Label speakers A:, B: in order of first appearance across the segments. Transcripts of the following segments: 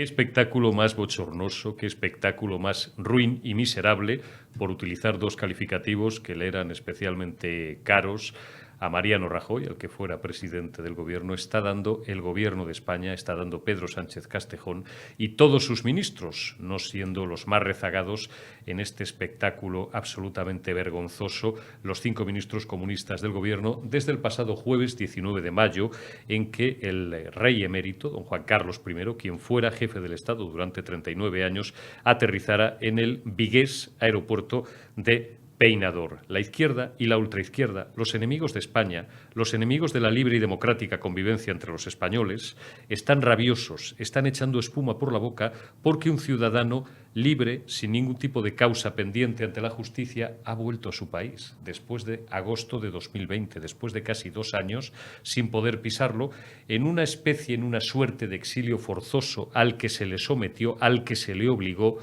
A: espectáculo más bochornoso, qué espectáculo más ruin y miserable, por utilizar dos calificativos que le eran especialmente caros a Mariano Rajoy, al que fuera presidente del gobierno, está dando el gobierno de España, está dando Pedro Sánchez Castejón y todos sus ministros, no siendo los más rezagados en este espectáculo absolutamente vergonzoso, los 5 ministros comunistas del gobierno, desde el pasado jueves 19 de mayo, en que el rey emérito, don Juan Carlos I, quien fuera jefe del Estado durante 39 años, aterrizara en el vigués aeropuerto de Peinador. La izquierda y la ultraizquierda, los enemigos de España, los enemigos de la libre y democrática convivencia entre los españoles, están rabiosos, están echando espuma por la boca porque un ciudadano libre, sin ningún tipo de causa pendiente ante la justicia, ha vuelto a su país después de agosto de 2020, después de casi 2 años sin poder pisarlo, en una suerte de exilio forzoso al que se le sometió, al que se le obligó,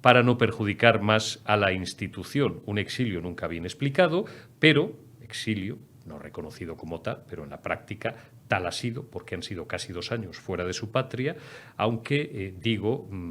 A: para no perjudicar más a la institución. Un exilio nunca bien explicado, pero exilio, no reconocido como tal, pero en la práctica tal ha sido, porque han sido casi 2 años fuera de su patria, aunque,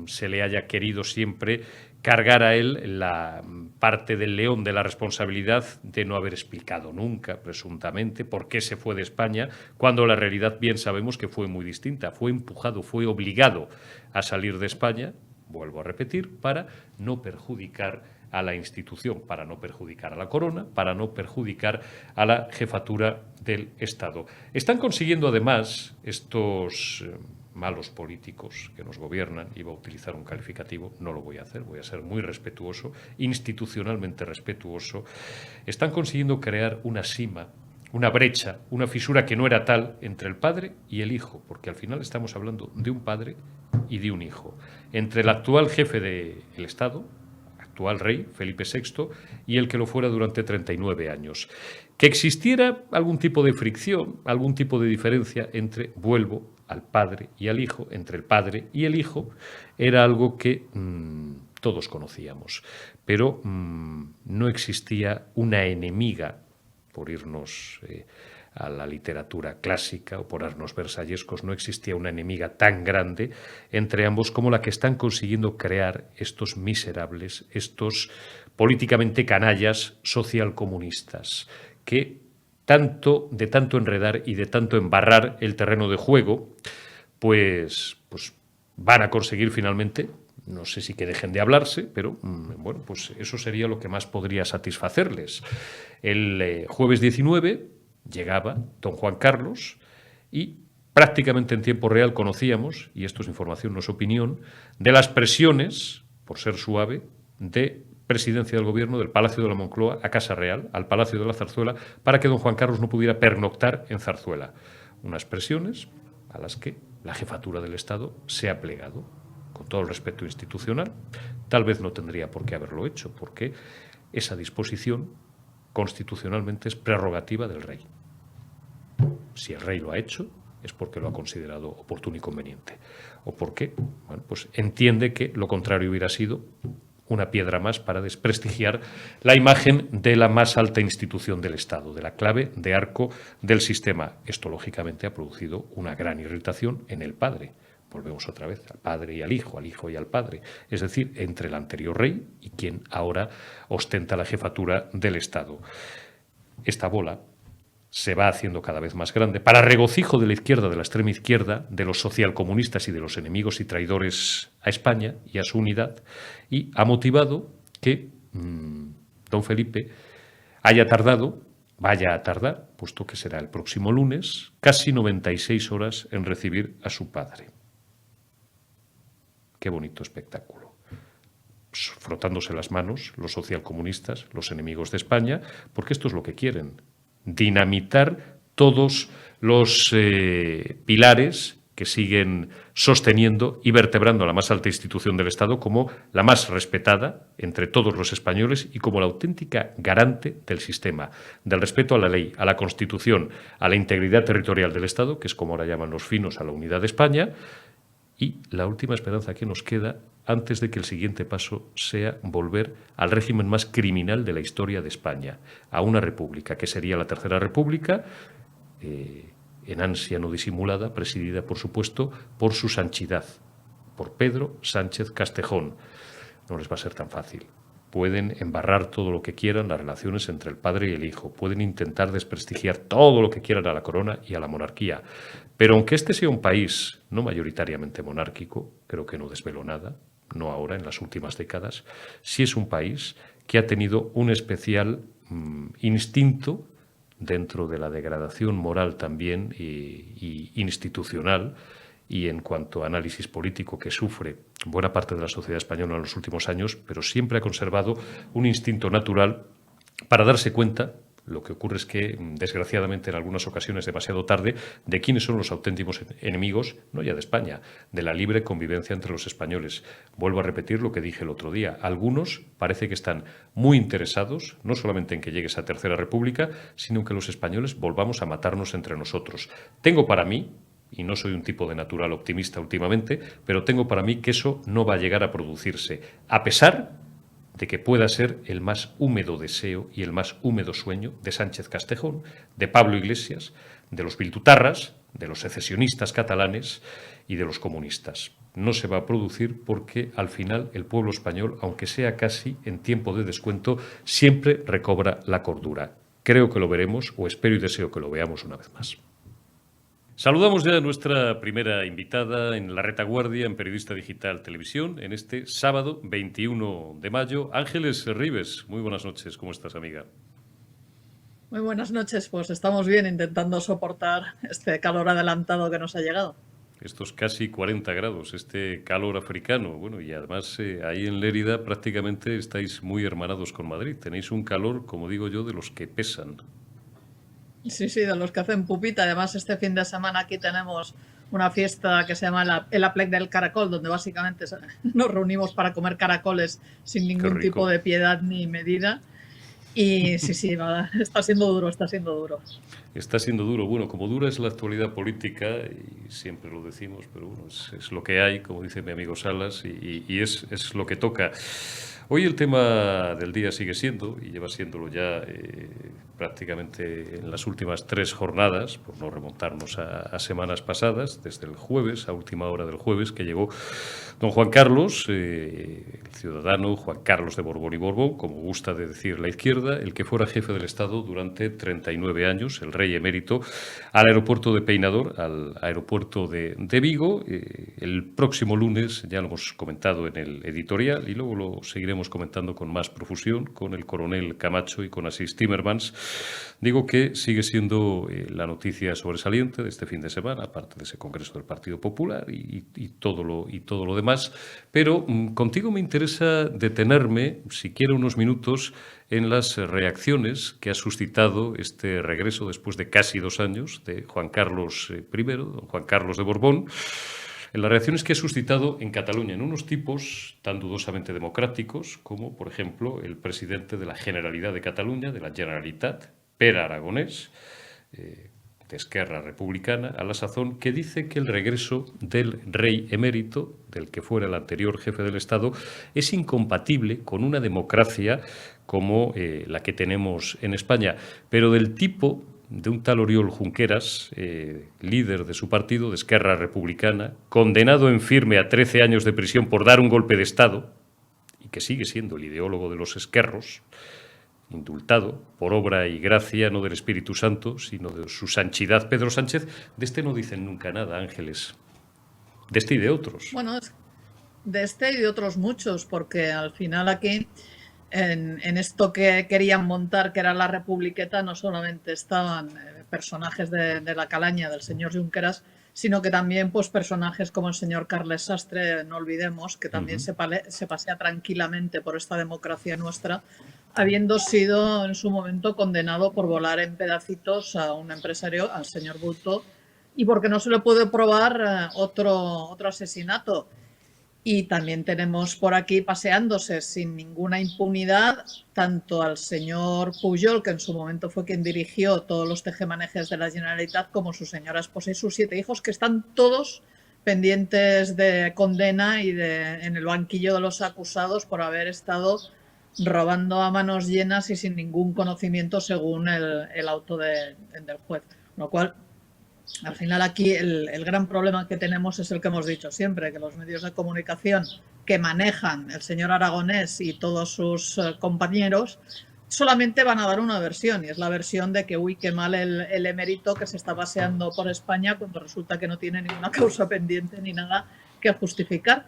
A: se le haya querido siempre cargar a él la parte del león de la responsabilidad de no haber explicado nunca, presuntamente, por qué se fue de España, cuando la realidad bien sabemos que fue muy distinta. Fue empujado, fue obligado a salir de España, vuelvo a repetir, para no perjudicar a la institución, para no perjudicar a la corona, para no perjudicar a la jefatura del Estado. Están consiguiendo, además, estos malos políticos que nos gobiernan, iba a utilizar un calificativo, no lo voy a hacer, voy a ser muy respetuoso, institucionalmente respetuoso, están consiguiendo crear una sima, una brecha, una fisura que no era tal entre el padre y el hijo, porque al final estamos hablando de un padre y de un hijo, entre el actual jefe del Estado, actual rey, Felipe VI, y el que lo fuera durante 39 años. Que existiera algún tipo de fricción, algún tipo de diferencia entre, vuelvo al padre y al hijo, entre el padre y el hijo, era algo que todos conocíamos, pero no existía una enemiga, por irnos a la literatura clásica o por irnos versallescos, no existía una enemiga tan grande entre ambos como la que están consiguiendo crear estos miserables, estos políticamente canallas socialcomunistas, que de tanto enredar y de tanto embarrar el terreno de juego, pues van a conseguir finalmente, no sé si que dejen de hablarse, pero bueno, pues eso sería lo que más podría satisfacerles. El jueves 19 llegaba don Juan Carlos y prácticamente en tiempo real conocíamos, y esto es información, no es opinión, de las presiones, por ser suave, de presidencia del gobierno del Palacio de la Moncloa a Casa Real, al Palacio de la Zarzuela, para que don Juan Carlos no pudiera pernoctar en Zarzuela. Unas presiones a las que la jefatura del Estado se ha plegado, con todo el respeto institucional. Tal vez no tendría por qué haberlo hecho, porque esa disposición constitucionalmente es prerrogativa del rey. Si el rey lo ha hecho, es porque lo ha considerado oportuno y conveniente, o porque pues entiende que lo contrario hubiera sido una piedra más para desprestigiar la imagen de la más alta institución del Estado, de la clave de arco del sistema. Esto, lógicamente, ha producido una gran irritación en el padre. Volvemos otra vez al padre y al hijo y al padre, es decir, entre el anterior rey y quien ahora ostenta la jefatura del Estado. Esta bola se va haciendo cada vez más grande, para regocijo de la izquierda, de la extrema izquierda, de los socialcomunistas y de los enemigos y traidores a España y a su unidad, y ha motivado que don Felipe vaya a tardar, puesto que será el próximo lunes, casi 96 horas en recibir a su padre. Qué bonito espectáculo. Frotándose las manos los socialcomunistas, los enemigos de España, porque esto es lo que quieren: dinamitar todos los pilares que siguen sosteniendo y vertebrando a la más alta institución del Estado como la más respetada entre todos los españoles y como la auténtica garante del sistema, del respeto a la ley, a la Constitución, a la integridad territorial del Estado, que es como ahora llaman los finos a la unidad de España, y la última esperanza que nos queda antes de que el siguiente paso sea volver al régimen más criminal de la historia de España, a una república, que sería la Tercera República, en ansia no disimulada, presidida, por supuesto, por su sanchidad, por Pedro Sánchez Castejón. No les va a ser tan fácil. Pueden embarrar todo lo que quieran las relaciones entre el padre y el hijo. Pueden intentar desprestigiar todo lo que quieran a la corona y a la monarquía. Pero aunque este sea un país no mayoritariamente monárquico, creo que no desvelo nada, no ahora, en las últimas décadas, sí es un país que ha tenido un especial instinto dentro de la degradación moral también y institucional, y en cuanto a análisis político que sufre buena parte de la sociedad española en los últimos años, pero siempre ha conservado un instinto natural para darse cuenta. Lo que ocurre es que, desgraciadamente, en algunas ocasiones demasiado tarde, de quiénes son los auténticos enemigos, no ya de España, de la libre convivencia entre los españoles. Vuelvo a repetir lo que dije el otro día. Algunos parece que están muy interesados, no solamente en que llegue esa tercera república, sino en que los españoles volvamos a matarnos entre nosotros. Tengo para mí, y no soy un tipo de natural optimista últimamente, pero tengo para mí que eso no va a llegar a producirse, a pesar de que pueda ser el más húmedo deseo y el más húmedo sueño de Sánchez Castejón, de Pablo Iglesias, de los bildutarras, de los secesionistas catalanes y de los comunistas. No se va a producir porque al final el pueblo español, aunque sea casi en tiempo de descuento, siempre recobra la cordura. Creo que lo veremos, o espero y deseo que lo veamos una vez más. Saludamos ya a nuestra primera invitada en La Retaguardia, en Periodista Digital Televisión, en este sábado 21 de mayo. Ángeles Ribes, muy buenas noches. ¿Cómo estás, amiga?
B: Muy buenas noches. Pues estamos bien intentando soportar este calor adelantado que nos ha llegado.
A: Estos casi 40 grados, este calor africano. Bueno, y además ahí en Lérida prácticamente estáis muy hermanados con Madrid. Tenéis un calor, como digo yo, de los que pesan.
B: Sí, de los que hacen pupita. Además, este fin de semana aquí tenemos una fiesta que se llama el Aplec del Caracol, donde básicamente nos reunimos para comer caracoles sin ningún tipo de piedad ni medida. Y sí, está siendo duro. Está siendo duro.
A: Bueno, como dura es la actualidad política, y siempre lo decimos, pero bueno, es lo que hay, como dice mi amigo Salas, y es lo que toca. Hoy el tema del día sigue siendo, y lleva siéndolo ya prácticamente en las últimas 3 jornadas, por no remontarnos a semanas pasadas, desde el jueves, a última hora del jueves, que llegó don Juan Carlos, el ciudadano Juan Carlos de Borbón y Borbón, como gusta de decir la izquierda, el que fuera jefe del Estado durante 39 años, el rey emérito, al aeropuerto de Peinador, al aeropuerto de Vigo. El próximo lunes, ya lo hemos comentado en el editorial, y luego lo seguiremos comentando con más profusión, con el coronel Camacho y con Asís Timmermans. Digo que sigue siendo la noticia sobresaliente de este fin de semana, aparte de ese congreso del Partido Popular y todo lo demás. Pero contigo me interesa detenerme, siquiera unos minutos, en las reacciones que ha suscitado este regreso después de casi 2 años de Juan Carlos I, don Juan Carlos de Borbón, en las reacciones que ha suscitado en Cataluña, en unos tipos tan dudosamente democráticos como, por ejemplo, el presidente de la Generalidad de Cataluña, de la Generalitat, Pere Aragonès, de Esquerra Republicana, a la sazón, que dice que el regreso del rey emérito, del que fuera el anterior jefe del Estado, es incompatible con una democracia como la que tenemos en España, pero del tipo de un tal Oriol Junqueras, líder de su partido, de Esquerra Republicana, condenado en firme a 13 años de prisión por dar un golpe de Estado, y que sigue siendo el ideólogo de los esquerros, indultado por obra y gracia no del Espíritu Santo, sino de su sanchidad Pedro Sánchez. De este no dicen nunca nada, Ángeles. De este y de otros.
B: Bueno, de este y de otros muchos, porque al final aquí, en esto que querían montar, que era la Republiqueta, no solamente estaban personajes de la calaña del señor Junqueras, sino que también pues personajes como el señor Carles Sastre, no olvidemos, que también se pasea tranquilamente por esta democracia nuestra, habiendo sido en su momento condenado por volar en pedacitos a un empresario, al señor Bulto, y porque no se le puede probar otro asesinato. Y también tenemos por aquí paseándose sin ninguna impunidad tanto al señor Pujol, que en su momento fue quien dirigió todos los tejemanejes de la Generalitat, como su señora esposa y sus 7 hijos, que están todos pendientes de condena y en el banquillo de los acusados por haber estado robando a manos llenas y sin ningún conocimiento según el auto del juez. Lo cual Al final aquí el gran problema que tenemos es el que hemos dicho siempre, que los medios de comunicación que manejan el señor Aragonés y todos sus compañeros solamente van a dar una versión, y es la versión de que, uy, qué mal el emérito que se está paseando por España cuando resulta que no tiene ninguna causa pendiente ni nada que justificar.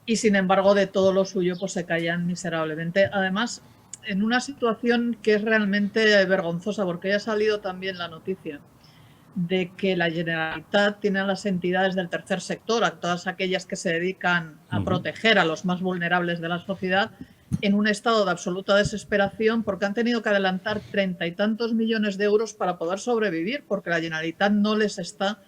B: Y sin embargo, de todo lo suyo, pues se callan miserablemente. Además, en una situación que es realmente vergonzosa, porque ya ha salido también la noticia de que la Generalitat tiene a las entidades del tercer sector, a todas aquellas que se dedican a proteger a los más vulnerables de la sociedad, en un estado de absoluta desesperación porque han tenido que adelantar 30 y tantos millones de euros para poder sobrevivir, porque la Generalitat no les está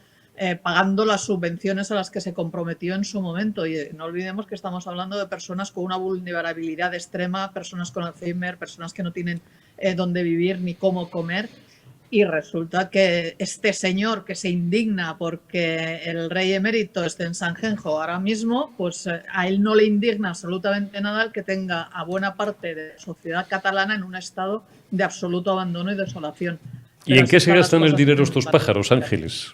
B: pagando las subvenciones a las que se comprometió en su momento. Y no olvidemos que estamos hablando de personas con una vulnerabilidad extrema, personas con Alzheimer, personas que no tienen dónde vivir ni cómo comer. Y resulta que este señor que se indigna porque el rey emérito esté en Sanjenjo ahora mismo, pues a él no le indigna absolutamente nada el que tenga a buena parte de la sociedad catalana en un estado de absoluto abandono y desolación.
A: ¿Y en qué se gastan el dinero estos pájaros, Ángeles?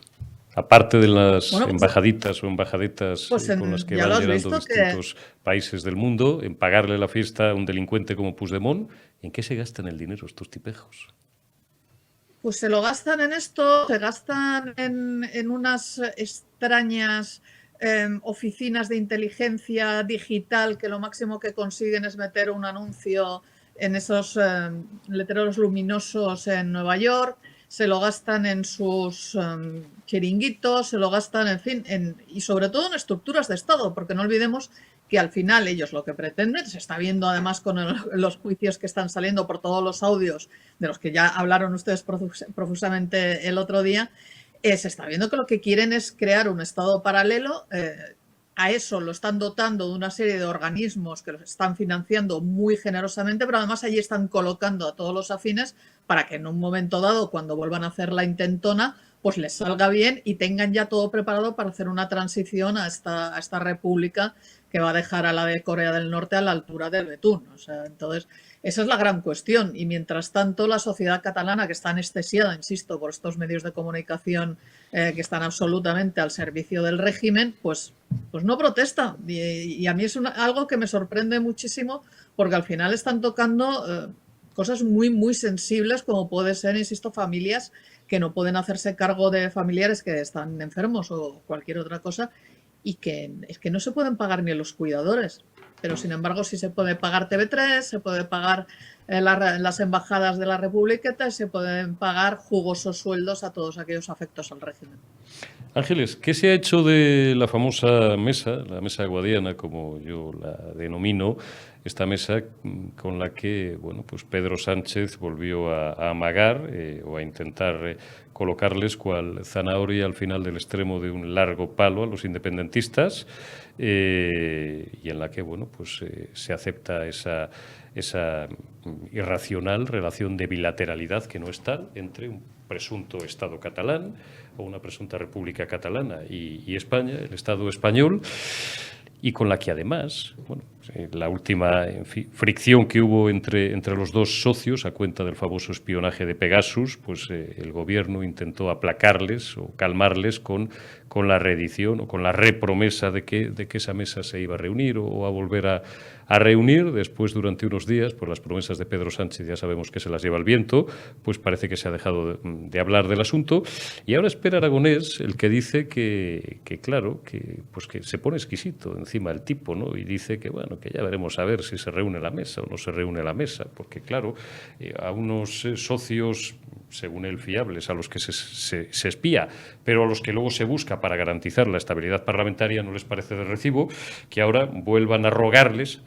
A: Aparte de las embajaditas o embajadetas con las que van llegando distintos países del mundo, en pagarle la fiesta a un delincuente como Puigdemont, ¿en qué se gastan el dinero estos tipejos?
B: Pues se lo gastan en esto, se gastan en unas extrañas oficinas de inteligencia digital que lo máximo que consiguen es meter un anuncio en esos letreros luminosos en Nueva York, se lo gastan en sus chiringuitos, se lo gastan, en fin, y sobre todo en estructuras de Estado, porque no olvidemos que al final ellos lo que pretenden, se está viendo además con los juicios que están saliendo por todos los audios de los que ya hablaron ustedes profusamente el otro día, se está viendo que lo que quieren es crear un Estado paralelo. A eso lo están dotando de una serie de organismos que los están financiando muy generosamente, pero además allí están colocando a todos los afines para que en un momento dado, cuando vuelvan a hacer la intentona, pues les salga bien y tengan ya todo preparado para hacer una transición a esta república que va a dejar a la de Corea del Norte a la altura del betún. O sea, entonces, esa es la gran cuestión. Y mientras tanto, la sociedad catalana, que está anestesiada, insisto, por estos medios de comunicación que están absolutamente al servicio del régimen, pues no protesta. Y a mí es algo que me sorprende muchísimo, porque al final están tocando cosas muy, muy sensibles, como puede ser, insisto, familias que no pueden hacerse cargo de familiares que están enfermos o cualquier otra cosa, y que es que no se pueden pagar ni los cuidadores. Pero sin embargo sí se puede pagar TV3, se puede pagar las embajadas de la Republiqueta y se pueden pagar jugosos sueldos a todos aquellos afectos al régimen.
A: Ángeles, ¿qué se ha hecho de la famosa mesa, la mesa guadiana, como yo la denomino, esta mesa con la que bueno, pues Pedro Sánchez volvió a amagar o a intentar colocarles cual zanahoria al final del extremo de un largo palo a los independentistas y en la que bueno, pues, se acepta esa irracional relación de bilateralidad que no está entre un presunto Estado catalán o una presunta República Catalana y España, el Estado español, y con la que además, bueno, la última fricción que hubo entre los dos socios a cuenta del famoso espionaje de Pegasus, pues el gobierno intentó aplacarles o calmarles con la reedición o con la repromesa de que esa mesa se iba a reunir o a volver a reunir. Después, durante unos días, por las promesas de Pedro Sánchez, ya sabemos que se las lleva el viento, pues parece que se ha dejado de hablar del asunto. Y ahora espera Aragonés, el que dice que claro, que se pone exquisito encima el tipo, ¿no? Y dice que, bueno, que ya veremos a ver si se reúne la mesa o no se reúne la mesa, porque claro, a unos socios, según él, fiables, a los que se espía, pero a los que luego se busca para garantizar la estabilidad parlamentaria, no les parece de recibo que ahora vuelvan a rogarles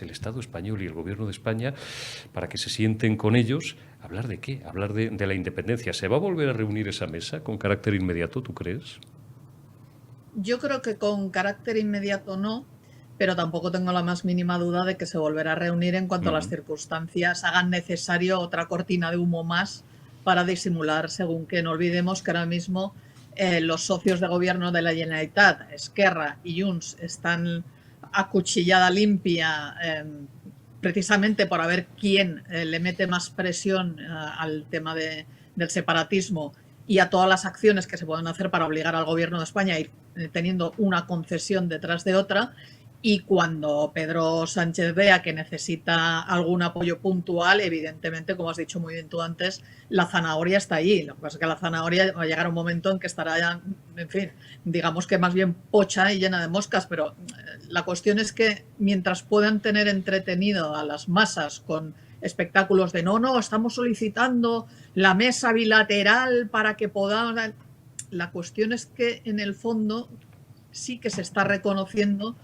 A: el Estado español y el Gobierno de España para que se sienten con ellos. ¿Hablar de qué? Hablar de la independencia. ¿Se va a volver a reunir esa mesa con carácter inmediato, tú crees?
B: Yo creo que con carácter inmediato no, pero tampoco tengo la más mínima duda de que se volverá a reunir en cuanto a las circunstancias hagan necesario otra cortina de humo más para disimular, según que no olvidemos que ahora mismo los socios de gobierno de la Generalitat, Esquerra y Junts, están a cuchillada limpia precisamente por ver quién le mete más presión al tema del separatismo y a todas las acciones que se pueden hacer para obligar al gobierno de España a ir teniendo una concesión detrás de otra. Y cuando Pedro Sánchez vea que necesita algún apoyo puntual, evidentemente, como has dicho muy bien tú antes, la zanahoria está allí. Lo que pasa es que la zanahoria va a llegar un momento en que estará ya, en fin, digamos que más bien pocha y llena de moscas, pero la cuestión es que mientras puedan tener entretenido a las masas con espectáculos de no, estamos solicitando la mesa bilateral para que podamos... La cuestión es que en el fondo sí que se está reconociendo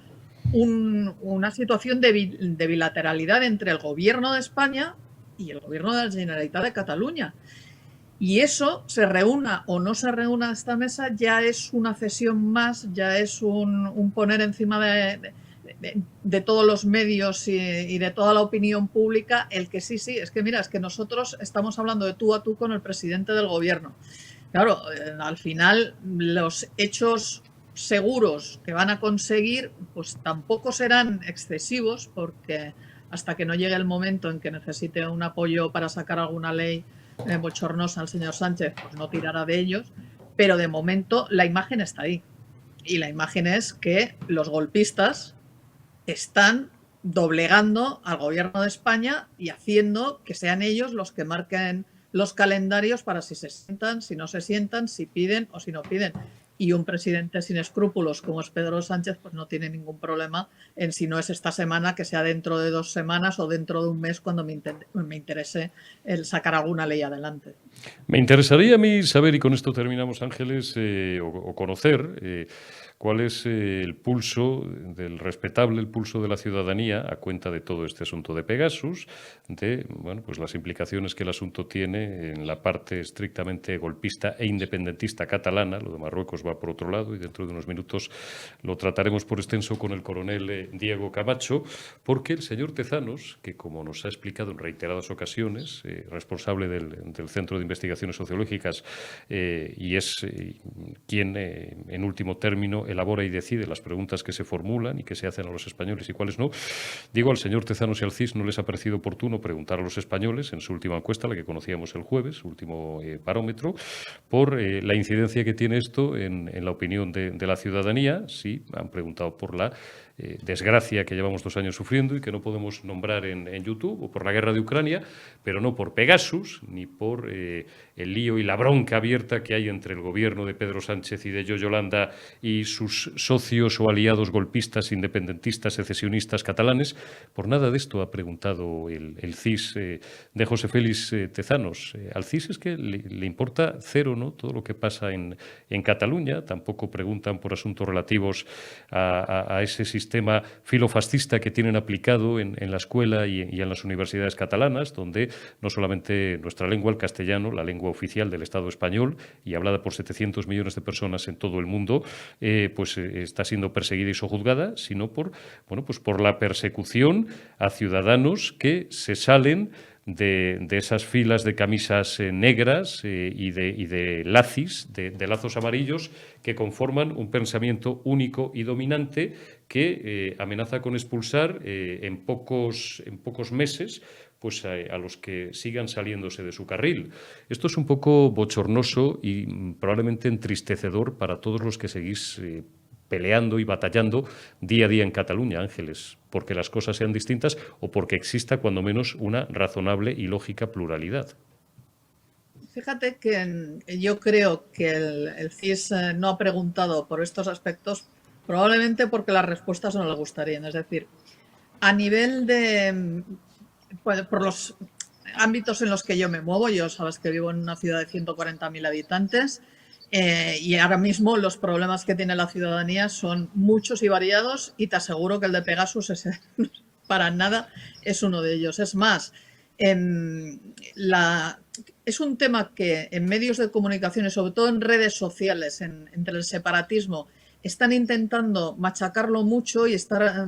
B: una situación de bilateralidad entre el gobierno de España y el gobierno de la Generalitat de Cataluña. Y eso, se reúna o no se reúna esta mesa, ya es una cesión más, ya es un poner encima de todos los medios y de toda la opinión pública el que sí, es que mira, es que nosotros estamos hablando de tú a tú con el presidente del gobierno. Claro, al final los hechos seguros que van a conseguir pues tampoco serán excesivos, porque hasta que no llegue el momento en que necesite un apoyo para sacar alguna ley bochornosa al señor Sánchez, pues no tirará de ellos, pero de momento la imagen está ahí. Y la imagen es que los golpistas están doblegando al gobierno de España y haciendo que sean ellos los que marquen los calendarios para si se sientan, si no se sientan, si piden o si no piden. Y un presidente sin escrúpulos como es Pedro Sánchez pues no tiene ningún problema en, si no es esta semana, que sea dentro de 2 semanas o dentro de un mes, cuando me interese el sacar alguna ley adelante.
A: Me interesaría a mí saber, y con esto terminamos, Ángeles, o conocer cuál es el pulso el pulso de la ciudadanía a cuenta de todo este asunto de Pegasus, de pues las implicaciones que el asunto tiene en la parte estrictamente golpista e independentista catalana. Lo de Marruecos va por otro lado y dentro de unos minutos lo trataremos por extenso con el coronel Diego Camacho, porque el señor Tezanos, que como nos ha explicado en reiteradas ocasiones, responsable del Centro de Investigaciones Sociológicas y es quien en último término elabora y decide las preguntas que se formulan y que se hacen a los españoles y cuáles no. Digo, al señor Tezanos y al CIS no les ha parecido oportuno preguntar a los españoles en su última encuesta, la que conocíamos el jueves, su último barómetro, por la incidencia que tiene esto en la opinión de la ciudadanía. Sí, han preguntado por la desgracia que llevamos 2 años sufriendo y que no podemos nombrar en YouTube, o por la guerra de Ucrania, pero no por Pegasus, ni por el lío y la bronca abierta que hay entre el gobierno de Pedro Sánchez y de Yolanda y sus socios o aliados golpistas, independentistas, secesionistas catalanes. Por nada de esto ha preguntado el CIS de José Félix Tezanos. Al CIS es que le importa cero, ¿no?, todo lo que pasa en Cataluña. Tampoco preguntan por asuntos relativos a ese sistema filofascista que tienen aplicado en la escuela y en las universidades catalanas, donde no solamente nuestra lengua, el castellano, la lengua oficial del Estado español y hablada por 700 millones de personas en todo el mundo, está siendo perseguida y sojuzgada, sino por la persecución a ciudadanos que se salen de esas filas de camisas negras y de lazis, de lazos amarillos, que conforman un pensamiento único y dominante que amenaza con expulsar en pocos meses pues a los que sigan saliéndose de su carril. Esto es un poco bochornoso y probablemente entristecedor para todos los que seguís peleando y batallando día a día en Cataluña, Ángeles, porque las cosas sean distintas o porque exista cuando menos una razonable y lógica pluralidad.
B: Fíjate que yo creo que el CIS no ha preguntado por estos aspectos, probablemente porque las respuestas no le gustarían. Es decir, a nivel de... por los ámbitos en los que yo me muevo, yo sabes que vivo en una ciudad de 140.000 habitantes, y ahora mismo los problemas que tiene la ciudadanía son muchos y variados, y te aseguro que el de Pegasus para nada es uno de ellos. Es más, es un tema que en medios de comunicación y sobre todo en redes sociales, entre el separatismo, están intentando machacarlo mucho y estar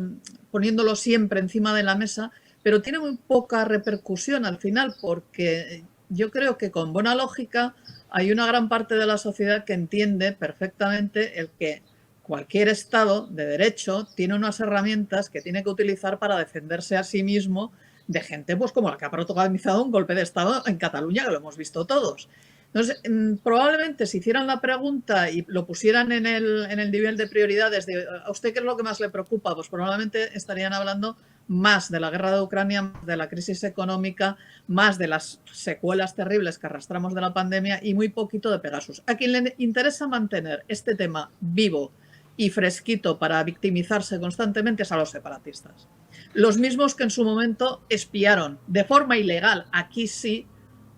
B: poniéndolo siempre encima de la mesa, pero tiene muy poca repercusión al final, porque yo creo que con buena lógica hay una gran parte de la sociedad que entiende perfectamente el que cualquier Estado de derecho tiene unas herramientas que tiene que utilizar para defenderse a sí mismo de gente pues como la que ha protagonizado un golpe de Estado en Cataluña, que lo hemos visto todos. Entonces, probablemente si hicieran la pregunta y lo pusieran en el nivel de prioridades de ¿a usted qué es lo que más le preocupa? Pues probablemente estarían hablando más de la guerra de Ucrania, más de la crisis económica, más de las secuelas terribles que arrastramos de la pandemia y muy poquito de Pegasus. A quien le interesa mantener este tema vivo y fresquito para victimizarse constantemente es a los separatistas. Los mismos que en su momento espiaron de forma ilegal, aquí sí,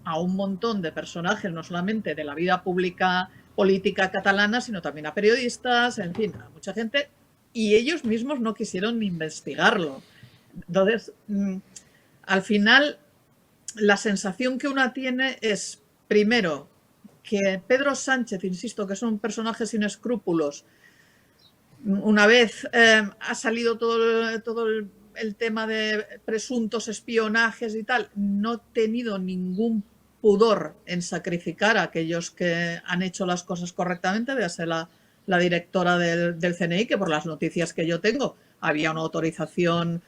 B: a un montón de personajes, no solamente de la vida pública política catalana, sino también a periodistas, en fin, a mucha gente, y ellos mismos no quisieron investigarlo. Entonces, al final, la sensación que una tiene es, primero, que Pedro Sánchez, insisto, que es un personaje sin escrúpulos, una vez ha salido todo el tema de presuntos espionajes y tal, no ha tenido ningún pudor en sacrificar a aquellos que han hecho las cosas correctamente, véase la directora del CNI, que por las noticias que yo tengo había una autorización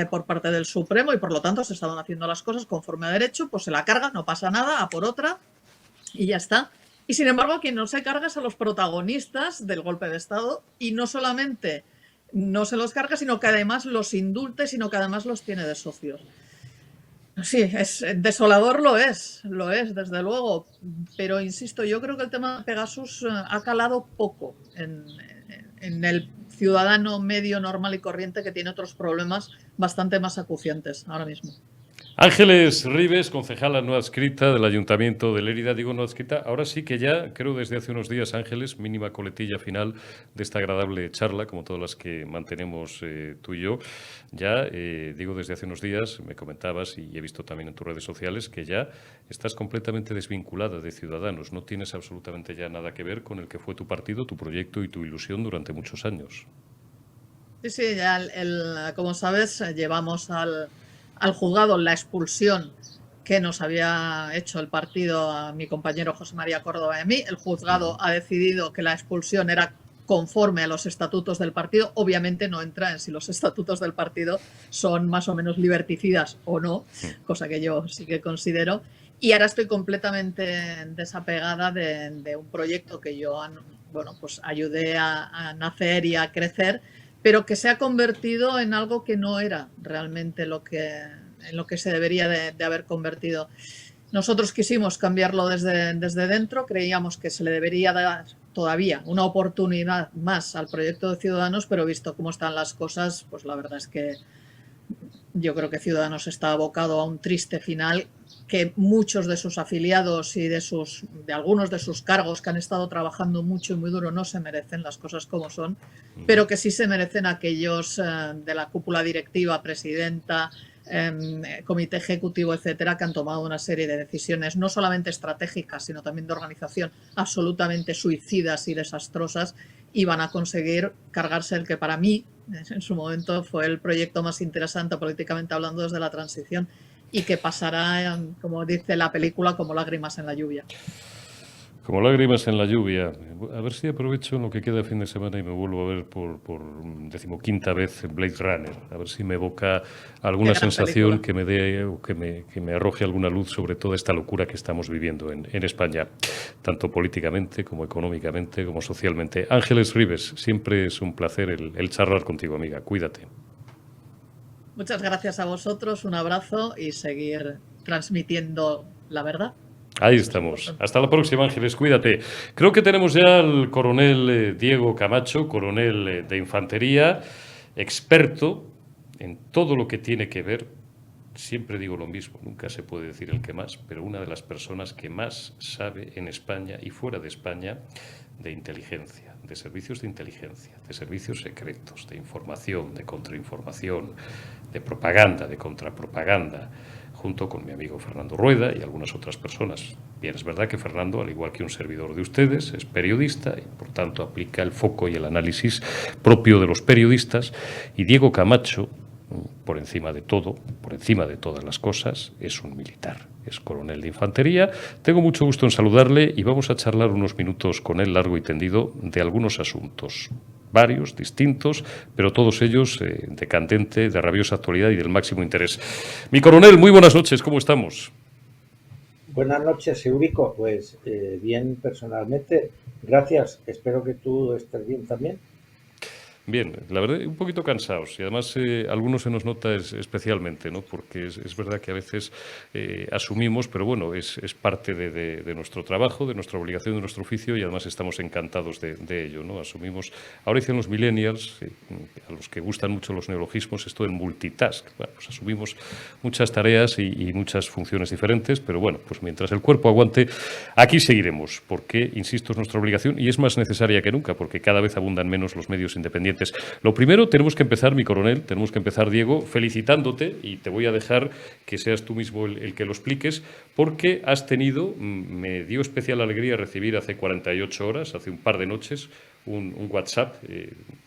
B: por parte del Supremo y por lo tanto se estaban haciendo las cosas conforme a derecho, pues se la carga, no pasa nada, a por otra y ya está. Y sin embargo, quien no se carga es a los protagonistas del golpe de Estado y no solamente no se los carga, sino que además los indulta, sino que además los tiene de socios. Sí, es desolador, lo es, desde luego, pero insisto, yo creo que el tema de Pegasus ha calado poco en el ciudadano medio, normal y corriente que tiene otros problemas bastante más acuciantes ahora mismo.
A: Ángeles Ribes, concejala no adscrita del Ayuntamiento de Lérida, digo no adscrita, ahora sí que ya, creo desde hace unos días, Ángeles, mínima coletilla final de esta agradable charla, como todas las que mantenemos tú y yo, ya, digo desde hace unos días, me comentabas y he visto también en tus redes sociales que ya estás completamente desvinculada de Ciudadanos, no tienes absolutamente ya nada que ver con el que fue tu partido, tu proyecto y tu ilusión durante muchos años.
B: Sí, ya como sabes, llevamos al juzgado la expulsión que nos había hecho el partido a mi compañero José María Córdoba y a mí. El juzgado ha decidido que la expulsión era conforme a los estatutos del partido. Obviamente no entra en si los estatutos del partido son más o menos liberticidas o no, cosa que yo sí que considero. Y ahora estoy completamente desapegada de un proyecto que yo pues ayudé a nacer y a crecer, pero que se ha convertido en algo que no era realmente en lo que se debería de haber convertido. Nosotros quisimos cambiarlo desde dentro, creíamos que se le debería dar todavía una oportunidad más al proyecto de Ciudadanos, pero visto cómo están las cosas, pues la verdad es que yo creo que Ciudadanos está abocado a un triste final, que muchos de sus afiliados y de algunos de sus cargos que han estado trabajando mucho y muy duro no se merecen, las cosas como son, pero que sí se merecen aquellos de la cúpula directiva, presidenta, comité ejecutivo, etcétera, que han tomado una serie de decisiones no solamente estratégicas, sino también de organización absolutamente suicidas y desastrosas, y van a conseguir cargarse el que para mí en su momento fue el proyecto más interesante políticamente hablando desde la transición, y que pasará, como dice la película, como lágrimas en la lluvia.
A: Como lágrimas en la lluvia. A ver si aprovecho en lo que queda de fin de semana y me vuelvo a ver por 15ª vez Blade Runner. A ver si me evoca alguna sensación que me dé o que me arroje alguna luz sobre toda esta locura que estamos viviendo en España, tanto políticamente como económicamente como socialmente. Ángeles Ribes, siempre es un placer el charlar contigo, amiga. Cuídate.
B: Muchas gracias a vosotros, un abrazo y seguir transmitiendo la verdad.
A: Ahí estamos. Hasta la próxima, Ángeles. Cuídate. Creo que tenemos ya al coronel Diego Camacho, coronel de infantería, experto en todo lo que tiene que ver, siempre digo lo mismo, nunca se puede decir el que más, pero una de las personas que más sabe en España y fuera de España de inteligencia, de servicios de inteligencia, de servicios secretos, de información, de contrainformación, de propaganda, de contrapropaganda, junto con mi amigo Fernando Rueda y algunas otras personas. Bien, es verdad que Fernando, al igual que un servidor de ustedes, es periodista y, por tanto, aplica el foco y el análisis propio de los periodistas. Y Diego Camacho, por encima de todo, por encima de todas las cosas, es un militar. Es coronel de infantería. Tengo mucho gusto en saludarle y vamos a charlar unos minutos con él, largo y tendido, de algunos asuntos. Varios, distintos, pero todos ellos de candente, de rabiosa actualidad y del máximo interés. Mi coronel, muy buenas noches, ¿cómo estamos?
C: Buenas noches, Eurico. Pues bien, personalmente, gracias. Espero que tú estés bien también.
A: Bien, la verdad, un poquito cansados y además algunos se nos nota especialmente, ¿no? Porque es verdad que a veces asumimos, pero bueno, es parte de nuestro trabajo, de nuestra obligación, de nuestro oficio y además estamos encantados de ello, ¿no? Asumimos, ahora dicen los millennials, a los que gustan mucho los neologismos, esto del multitask. Bueno, pues asumimos muchas tareas y muchas funciones diferentes, pero bueno, pues mientras el cuerpo aguante, aquí seguiremos, porque, insisto, es nuestra obligación y es más necesaria que nunca, porque cada vez abundan menos los medios independientes. Lo primero, tenemos que empezar, mi coronel, tenemos que empezar, Diego, felicitándote y te voy a dejar que seas tú mismo el que lo expliques, porque has tenido, me dio especial alegría recibir hace 48 horas, hace un par de noches, un WhatsApp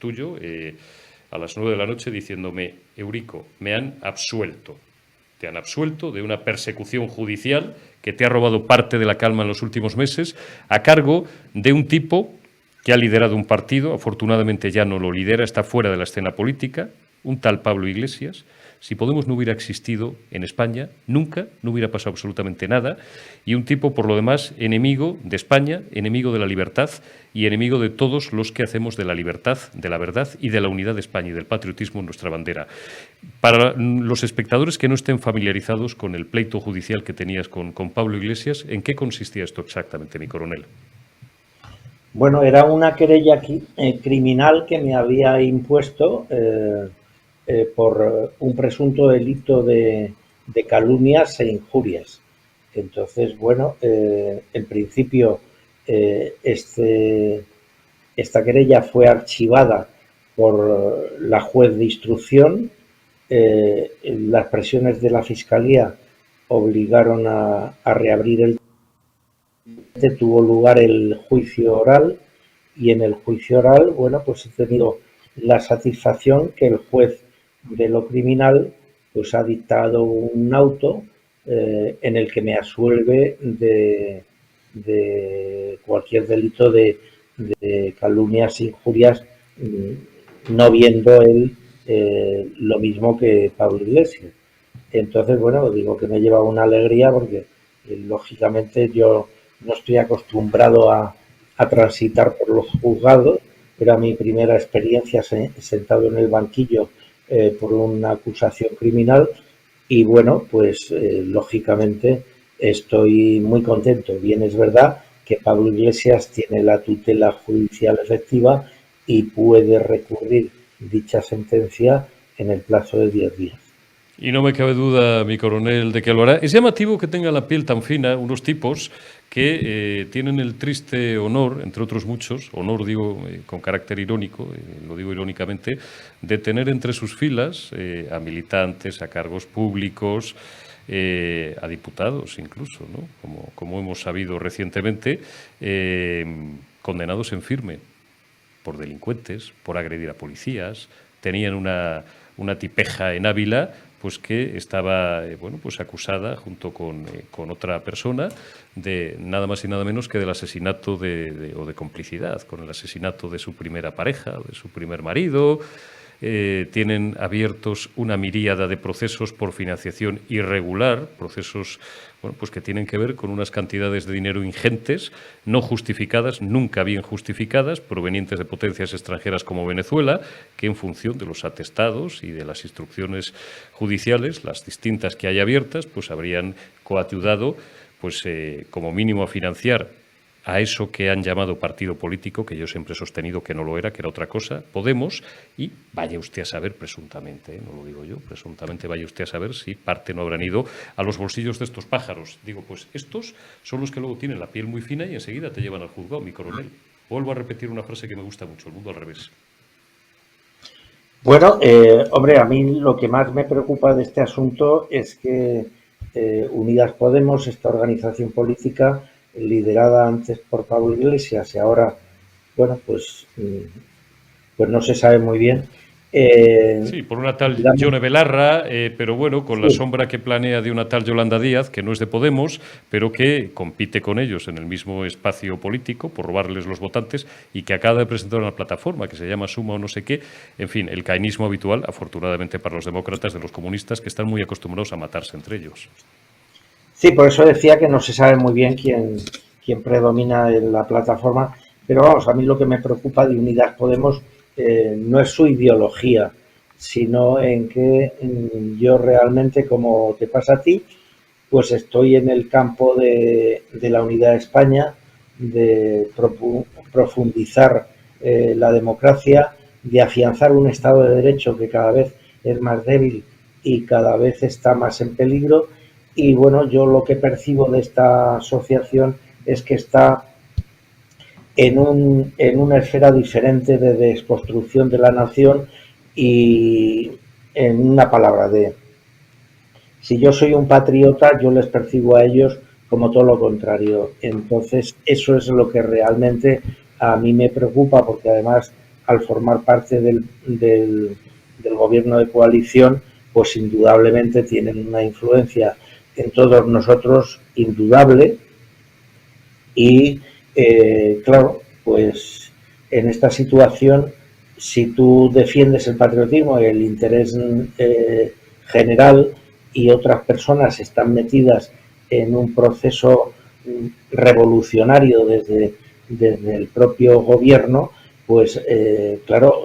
A: tuyo a las 9 de la noche diciéndome, Eurico, me han absuelto. Te han absuelto de una persecución judicial que te ha robado parte de la calma en los últimos meses a cargo de un tipo que ha liderado un partido, afortunadamente ya no lo lidera, está fuera de la escena política, un tal Pablo Iglesias. Si Podemos no hubiera existido en España, nunca, no hubiera pasado absolutamente nada, y un tipo, por lo demás, enemigo de España, enemigo de la libertad y enemigo de todos los que hacemos de la libertad, de la verdad y de la unidad de España y del patriotismo en nuestra bandera. Para los espectadores que no estén familiarizados con el pleito judicial que tenías con Pablo Iglesias, ¿en qué consistía esto exactamente, mi coronel?
C: Bueno, era una querella criminal que me había impuesto por un presunto delito de calumnias e injurias. Entonces, bueno, en principio esta querella fue archivada por la juez de instrucción. Las presiones de la Fiscalía obligaron a reabrir el tuvo lugar el juicio oral y en el juicio oral, bueno, pues he tenido la satisfacción que el juez de lo criminal pues ha dictado un auto en el que me absuelve de cualquier delito de calumnias e injurias, no viendo él lo mismo que Pablo Iglesias. Entonces, bueno, digo que me lleva una alegría porque lógicamente yo no estoy acostumbrado a transitar por los juzgados. Era mi primera experiencia sentado en el banquillo por una acusación criminal y bueno, pues lógicamente estoy muy contento. Bien, es verdad que Pablo Iglesias tiene la tutela judicial efectiva y puede recurrir dicha sentencia en el plazo de 10 días.
A: Y no me cabe duda, mi coronel, de que lo hará. Es llamativo que tenga la piel tan fina unos tipos que tienen el triste honor, entre otros muchos, honor digo con carácter irónico, lo digo irónicamente, de tener entre sus filas a militantes, a cargos públicos, a diputados incluso, ¿no? Como hemos sabido recientemente, condenados en firme por delincuentes, por agredir a policías, tenían una tipeja en Ávila pues que estaba bueno, pues acusada junto con otra persona de nada más y nada menos que del asesinato o de complicidad con el asesinato de su primera pareja, de su primer marido. Tienen abiertos una miríada de procesos por financiación irregular, procesos bueno, pues que tienen que ver con unas cantidades de dinero ingentes, no justificadas, nunca bien justificadas, provenientes de potencias extranjeras como Venezuela, que en función de los atestados y de las instrucciones judiciales, las distintas que hay abiertas, pues habrían coadyuvado pues, como mínimo a financiar a eso que han llamado partido político, que yo siempre he sostenido que no lo era, que era otra cosa, Podemos, y vaya usted a saber presuntamente, no lo digo yo, presuntamente vaya usted a saber si parte no habrán ido a los bolsillos de estos pájaros. Digo, pues estos son los que luego tienen la piel muy fina y enseguida te llevan al juzgado, mi coronel. Vuelvo a repetir una frase que me gusta mucho, el mundo al revés.
C: Bueno, hombre, a mí lo que más me preocupa de este asunto es que Unidas Podemos, esta organización política, liderada antes por Pablo Iglesias y ahora, bueno, pues no se sabe muy bien.
A: Sí, por una tal Yone Belarra, pero bueno, con la sombra que planea de una tal Yolanda Díaz, que no es de Podemos, pero que compite con ellos en el mismo espacio político por robarles los votantes y que acaba de presentar una plataforma que se llama Suma o no sé qué. En fin, el caínismo habitual, afortunadamente para los demócratas, de los comunistas, que están muy acostumbrados a matarse entre ellos.
C: Sí, por eso decía que no se sabe muy bien quién predomina en la plataforma, pero vamos, a mí lo que me preocupa de Unidas Podemos no es su ideología, sino en que yo realmente, como te pasa a ti, pues estoy en el campo de la unidad de España, de profundizar la democracia, de afianzar un Estado de Derecho que cada vez es más débil y cada vez está más en peligro. Y bueno, yo lo que percibo de esta asociación es que está en una esfera diferente de desconstrucción de la nación y en una palabra de si yo soy un patriota, yo les percibo a ellos como todo lo contrario. Entonces, eso es lo que realmente a mí me preocupa, porque además, al formar parte del gobierno de coalición, pues indudablemente tienen una influencia en todos nosotros indudable. Y, claro, pues en esta situación, si tú defiendes el patriotismo y el interés general, y otras personas están metidas en un proceso revolucionario desde el propio gobierno, pues claro,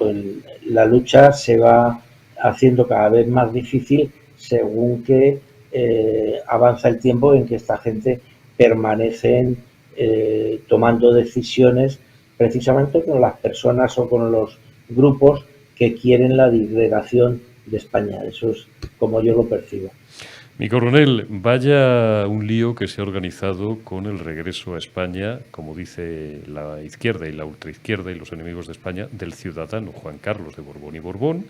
C: la lucha se va haciendo cada vez más difícil según que avanza el tiempo en que esta gente permanecen tomando decisiones precisamente con las personas o con los grupos que quieren la disgregación de España. Eso es como yo lo percibo.
A: Mi coronel, vaya un lío que se ha organizado con el regreso a España, como dice la izquierda y la ultraizquierda y los enemigos de España, del ciudadano Juan Carlos de Borbón y Borbón,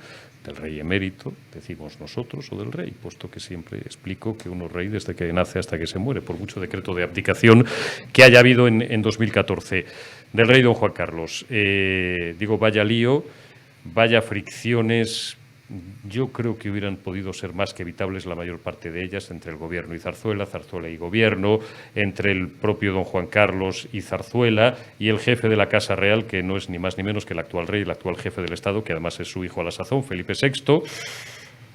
A: del rey emérito, decimos nosotros, o del rey, puesto que siempre explico que uno es rey desde que nace hasta que se muere, por mucho decreto de abdicación que haya habido en 2014, del rey don Juan Carlos. Digo, vaya lío, vaya fricciones. Yo creo que hubieran podido ser más que evitables la mayor parte de ellas entre el gobierno y Zarzuela, Zarzuela y gobierno, entre el propio don Juan Carlos y Zarzuela y el jefe de la Casa Real, que no es ni más ni menos que el actual rey, el actual jefe del Estado, que además es su hijo a la sazón, Felipe VI.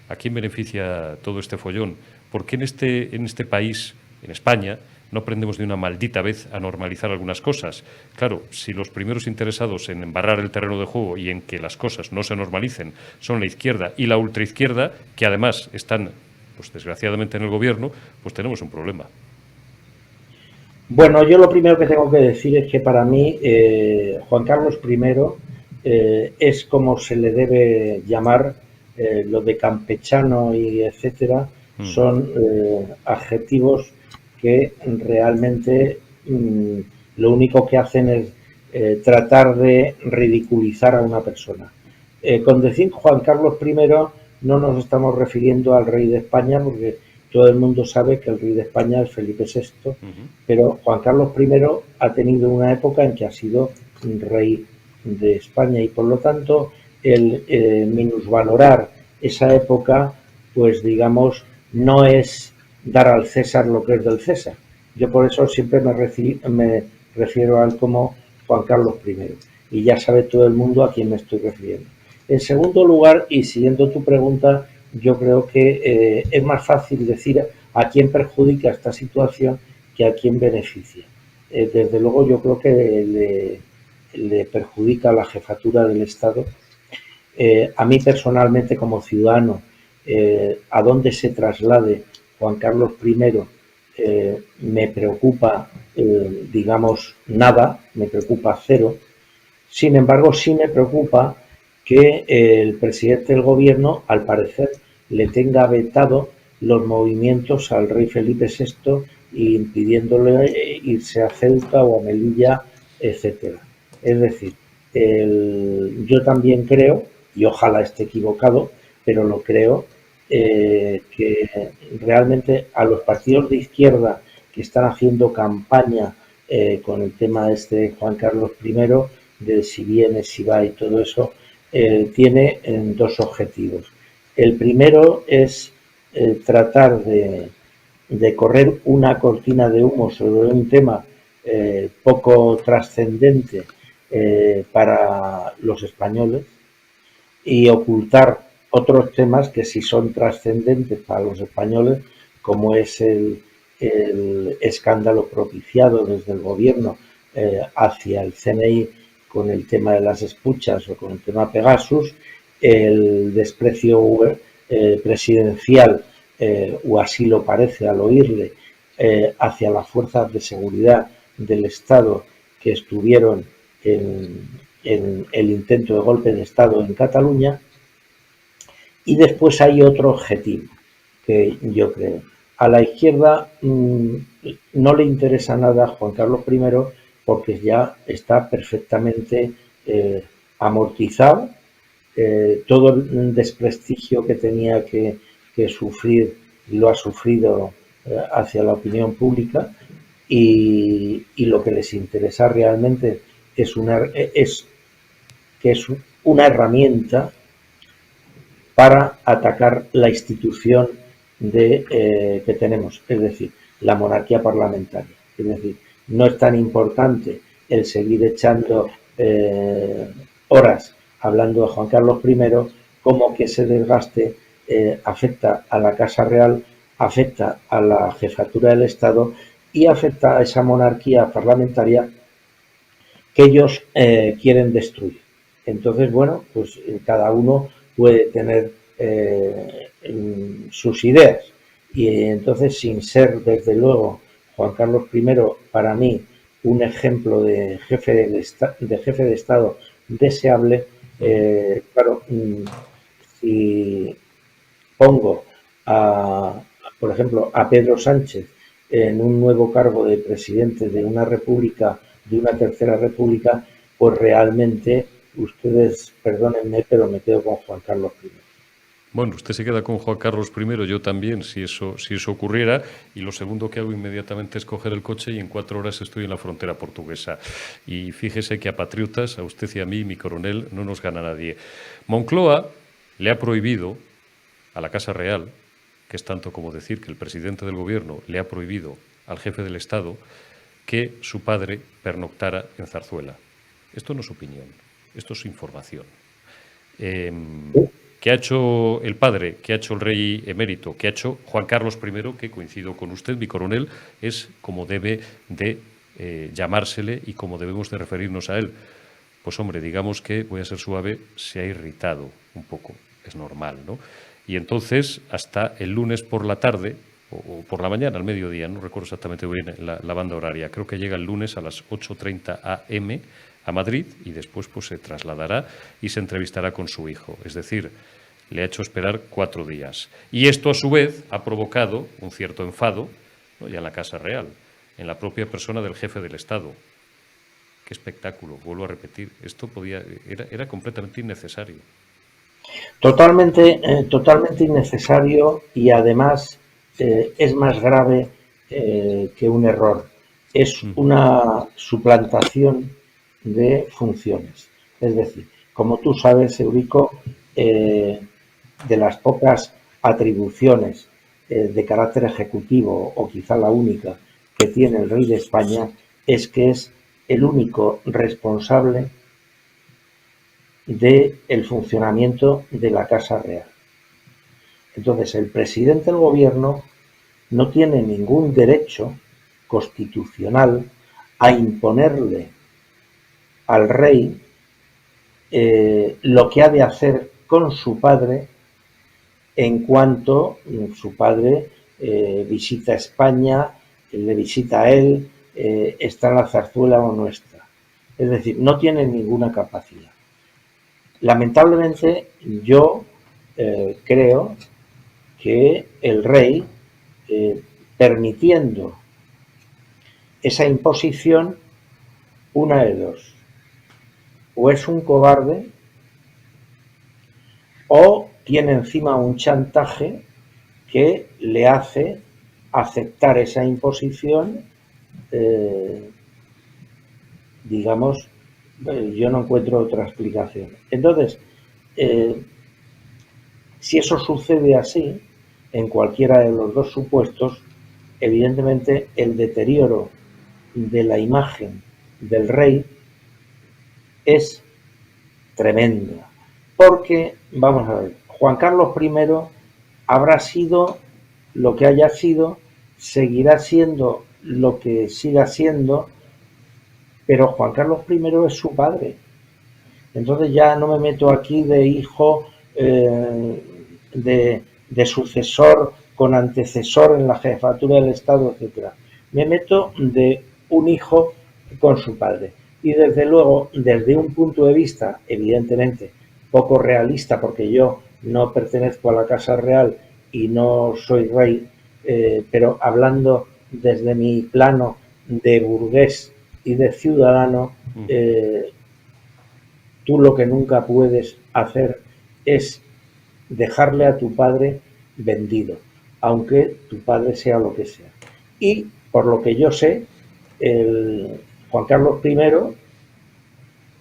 A: ¿A quién beneficia todo este follón? ¿Por qué en este país, en España, no aprendemos de una maldita vez a normalizar algunas cosas? Claro, si los primeros interesados en embarrar el terreno de juego y en que las cosas no se normalicen son la izquierda y la ultraizquierda, que además están, pues desgraciadamente, en el gobierno, pues tenemos un problema.
C: Bueno, yo lo primero que tengo que decir es que para mí Juan Carlos I es como se le debe llamar, lo de campechano y etcétera, son adjetivos que realmente lo único que hacen es tratar de ridiculizar a una persona. Con decir Juan Carlos I no nos estamos refiriendo al rey de España, porque todo el mundo sabe que el rey de España es Felipe VI, pero Juan Carlos I ha tenido una época en que ha sido rey de España y por lo tanto el minusvalorar esa época, pues digamos, no es dar al César lo que es del César. Yo por eso siempre me refiero a él como Juan Carlos I. Y ya sabe todo el mundo a quién me estoy refiriendo. En segundo lugar, y siguiendo tu pregunta, yo creo que es más fácil decir a quién perjudica esta situación que a quién beneficia. Desde luego yo creo que le perjudica a la jefatura del Estado. A mí personalmente como ciudadano, a dónde se traslade Juan Carlos I me preocupa, digamos, nada, me preocupa cero. Sin embargo, sí me preocupa que el presidente del gobierno, al parecer, le tenga vetado los movimientos al rey Felipe VI, impidiéndole irse a Ceuta o a Melilla, etcétera. Es decir, yo también creo, y ojalá esté equivocado, pero lo creo, que realmente a los partidos de izquierda que están haciendo campaña con el tema de Juan Carlos I, de si viene, si va y todo eso, tiene dos objetivos. El primero es tratar de correr una cortina de humo sobre un tema poco trascendente para los españoles y ocultar otros temas que sí son trascendentes para los españoles, como es el el escándalo propiciado desde el gobierno hacia el CNI con el tema de las escuchas o con el tema Pegasus, el desprecio presidencial, o así lo parece al oírle, hacia las fuerzas de seguridad del Estado que estuvieron en el intento de golpe de Estado en Cataluña. Y después hay otro objetivo que yo creo. A la izquierda no le interesa nada Juan Carlos I porque ya está perfectamente amortizado. Todo el desprestigio que tenía que sufrir lo ha sufrido hacia la opinión pública, y lo que les interesa realmente es una herramienta para atacar la institución que tenemos, es decir, la monarquía parlamentaria. Es decir, no es tan importante el seguir echando horas hablando de Juan Carlos I como que ese desgaste afecta a la Casa Real, afecta a la jefatura del Estado y afecta a esa monarquía parlamentaria que ellos quieren destruir. Entonces, bueno, pues cada uno puede tener sus ideas, y entonces, sin ser desde luego Juan Carlos I para mí un ejemplo de jefe de Estado deseable, claro, si pongo por ejemplo, a Pedro Sánchez en un nuevo cargo de presidente de una república, de una tercera república, pues realmente, ustedes perdónenme, pero me quedo con Juan Carlos I.
A: Bueno, usted se queda con Juan Carlos I, yo también, si eso ocurriera, y lo segundo que hago inmediatamente es coger el coche y en 4 horas estoy en la frontera portuguesa. Y fíjese que a patriotas, a usted y a mí, mi coronel, no nos gana nadie. Moncloa le ha prohibido a la Casa Real, que es tanto como decir que el presidente del gobierno le ha prohibido al jefe del Estado que su padre pernoctara en Zarzuela. Esto no es opinión, esto es información. ¿Qué ha hecho el padre? ¿Qué ha hecho el rey emérito? ¿Qué ha hecho Juan Carlos I? Que coincido con usted, mi coronel, es como debe de llamársele y como debemos de referirnos a él. Pues hombre, digamos que, voy a ser suave, se ha irritado un poco, es normal, ¿no? Y entonces, hasta el lunes por la tarde, o por la mañana, al mediodía, no recuerdo exactamente bien la banda horaria, creo que llega el lunes a las 8:30 a.m. a Madrid, y después pues se trasladará y se entrevistará con su hijo. Es decir, le ha hecho esperar 4 días. Y esto, a su vez, ha provocado un cierto enfado, ¿no?, ya en la Casa Real, en la propia persona del jefe del Estado. Qué espectáculo, vuelvo a repetir, esto era completamente innecesario.
C: Totalmente innecesario, y además es más grave que un error. Es una suplantación de funciones. Es decir, como tú sabes, Eurico, de las pocas atribuciones de carácter ejecutivo, o quizá la única que tiene el rey de España, es que es el único responsable del funcionamiento de la Casa Real. Entonces, el presidente del gobierno no tiene ningún derecho constitucional a imponerle al rey lo que ha de hacer con su padre en cuanto su padre visita España, le visita a él, está en la zarzuela o no está. Es decir, no tiene ninguna capacidad. Lamentablemente, yo creo que el rey, permitiendo esa imposición, una de dos: o es un cobarde, o tiene encima un chantaje que le hace aceptar esa imposición, digamos, yo no encuentro otra explicación. Entonces, si eso sucede así, en cualquiera de los dos supuestos, evidentemente el deterioro de la imagen del rey es tremenda. Porque, vamos a ver, Juan Carlos I habrá sido lo que haya sido seguirá siendo lo que siga siendo, pero Juan Carlos I es su padre. Entonces ya no me meto aquí de hijo, de sucesor con antecesor en la jefatura del Estado, etcétera. Me meto de un hijo con su padre. Y desde luego, desde un punto de vista, evidentemente, poco realista, porque yo no pertenezco a la Casa Real y no soy rey, pero hablando desde mi plano de burgués y de ciudadano, tú lo que nunca puedes hacer es dejarle a tu padre vendido, aunque tu padre sea lo que sea. Y por lo que yo sé, el Juan Carlos I,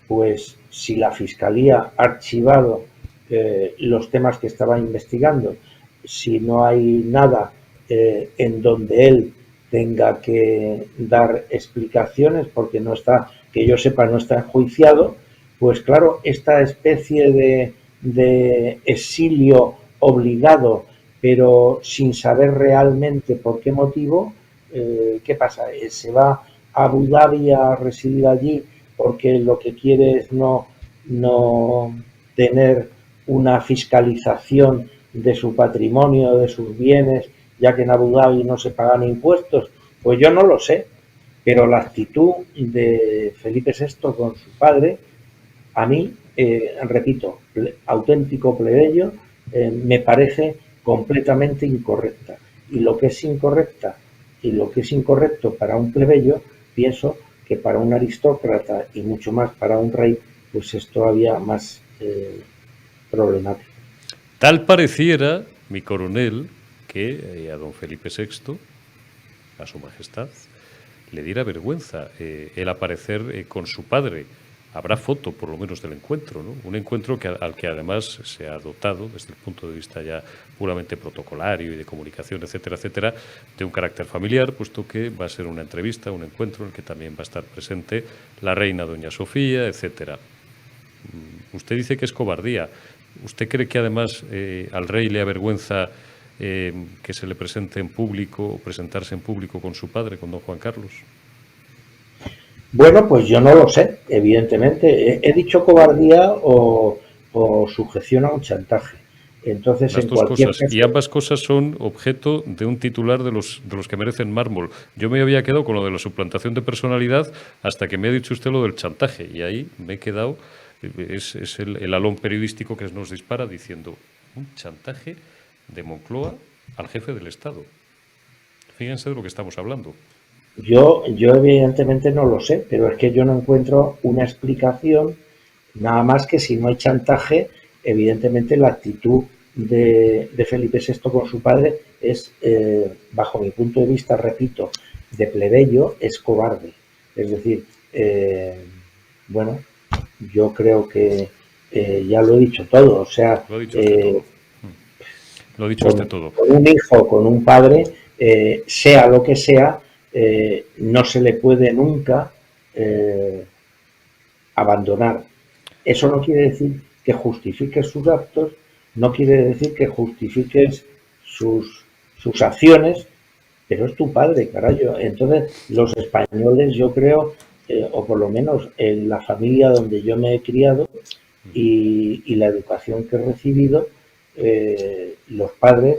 C: pues si la Fiscalía ha archivado los temas que estaba investigando, si no hay nada en donde él tenga que dar explicaciones, porque no está, que yo sepa, no está enjuiciado, pues claro, esta especie de exilio obligado, pero sin saber realmente por qué motivo, ¿qué pasa? Se va a Abu Dhabi a residir allí porque lo que quiere es no tener una fiscalización de su patrimonio, de sus bienes, ya que en Abu Dhabi no se pagan impuestos. Pues yo no lo sé, pero la actitud de Felipe VI con su padre, a mí, repito, auténtico plebeyo, me parece completamente incorrecta. Y lo que es incorrecta y lo que es incorrecto para un plebeyo, pienso que para un aristócrata y mucho más para un rey, pues es todavía más problemático.
A: Tal pareciera, mi coronel, que a don Felipe VI, a su majestad, le diera vergüenza el aparecer con su padre. Habrá foto, por lo menos, del encuentro, ¿no? Un encuentro al que además se ha dotado, desde el punto de vista ya puramente protocolario y de comunicación, etcétera, etcétera, de un carácter familiar, puesto que va a ser una entrevista, un encuentro en el que también va a estar presente la reina doña Sofía, etcétera. Usted dice que es cobardía. ¿Usted cree que además al rey le avergüenza que se le presente en público o presentarse en público con su padre, con don Juan Carlos?
C: Bueno, pues yo no lo sé, evidentemente. He dicho cobardía o sujeción a un chantaje. Entonces,
A: las
C: en
A: dos
C: cualquier
A: cosas.
C: caso...
A: Y ambas cosas son objeto de un titular de los que merecen mármol. Yo me había quedado con lo de la suplantación de personalidad hasta que me ha dicho usted lo del chantaje. Y ahí me he quedado... Es el alón periodístico que nos dispara diciendo un chantaje de Moncloa al jefe del Estado. Fíjense de lo que estamos hablando.
C: Yo evidentemente no lo sé, pero es que yo no encuentro una explicación, nada más que si no hay chantaje, evidentemente la actitud de Felipe VI con su padre es, bajo mi punto de vista, repito, de plebeyo, es cobarde. Es decir, bueno, yo creo que ya lo he dicho todo, o sea,
A: Lo ha dicho usted todo. Lo ha dicho usted todo.
C: Con un hijo, con un padre, sea lo que sea, no se le puede nunca abandonar. Eso no quiere decir que justifiques sus actos, no quiere decir que justifiques sus acciones, pero es tu padre, carajo. Entonces, los españoles, yo creo, o por lo menos en la familia donde yo me he criado y la educación que he recibido, los padres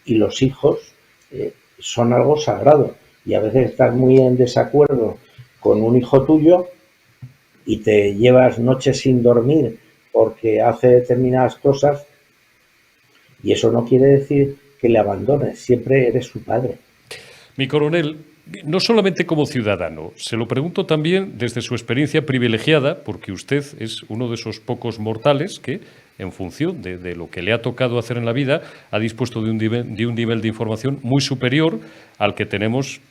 C: y los hijos son algo sagrado. Y a veces estás muy en desacuerdo con un hijo tuyo y te llevas noches sin dormir porque hace determinadas cosas, y eso no quiere decir que le abandones, siempre eres su padre.
A: Mi coronel, no solamente como ciudadano, se lo pregunto también desde su experiencia privilegiada, porque usted es uno de esos pocos mortales que, en función de lo que le ha tocado hacer en la vida, ha dispuesto de un nivel de información muy superior al que tenemos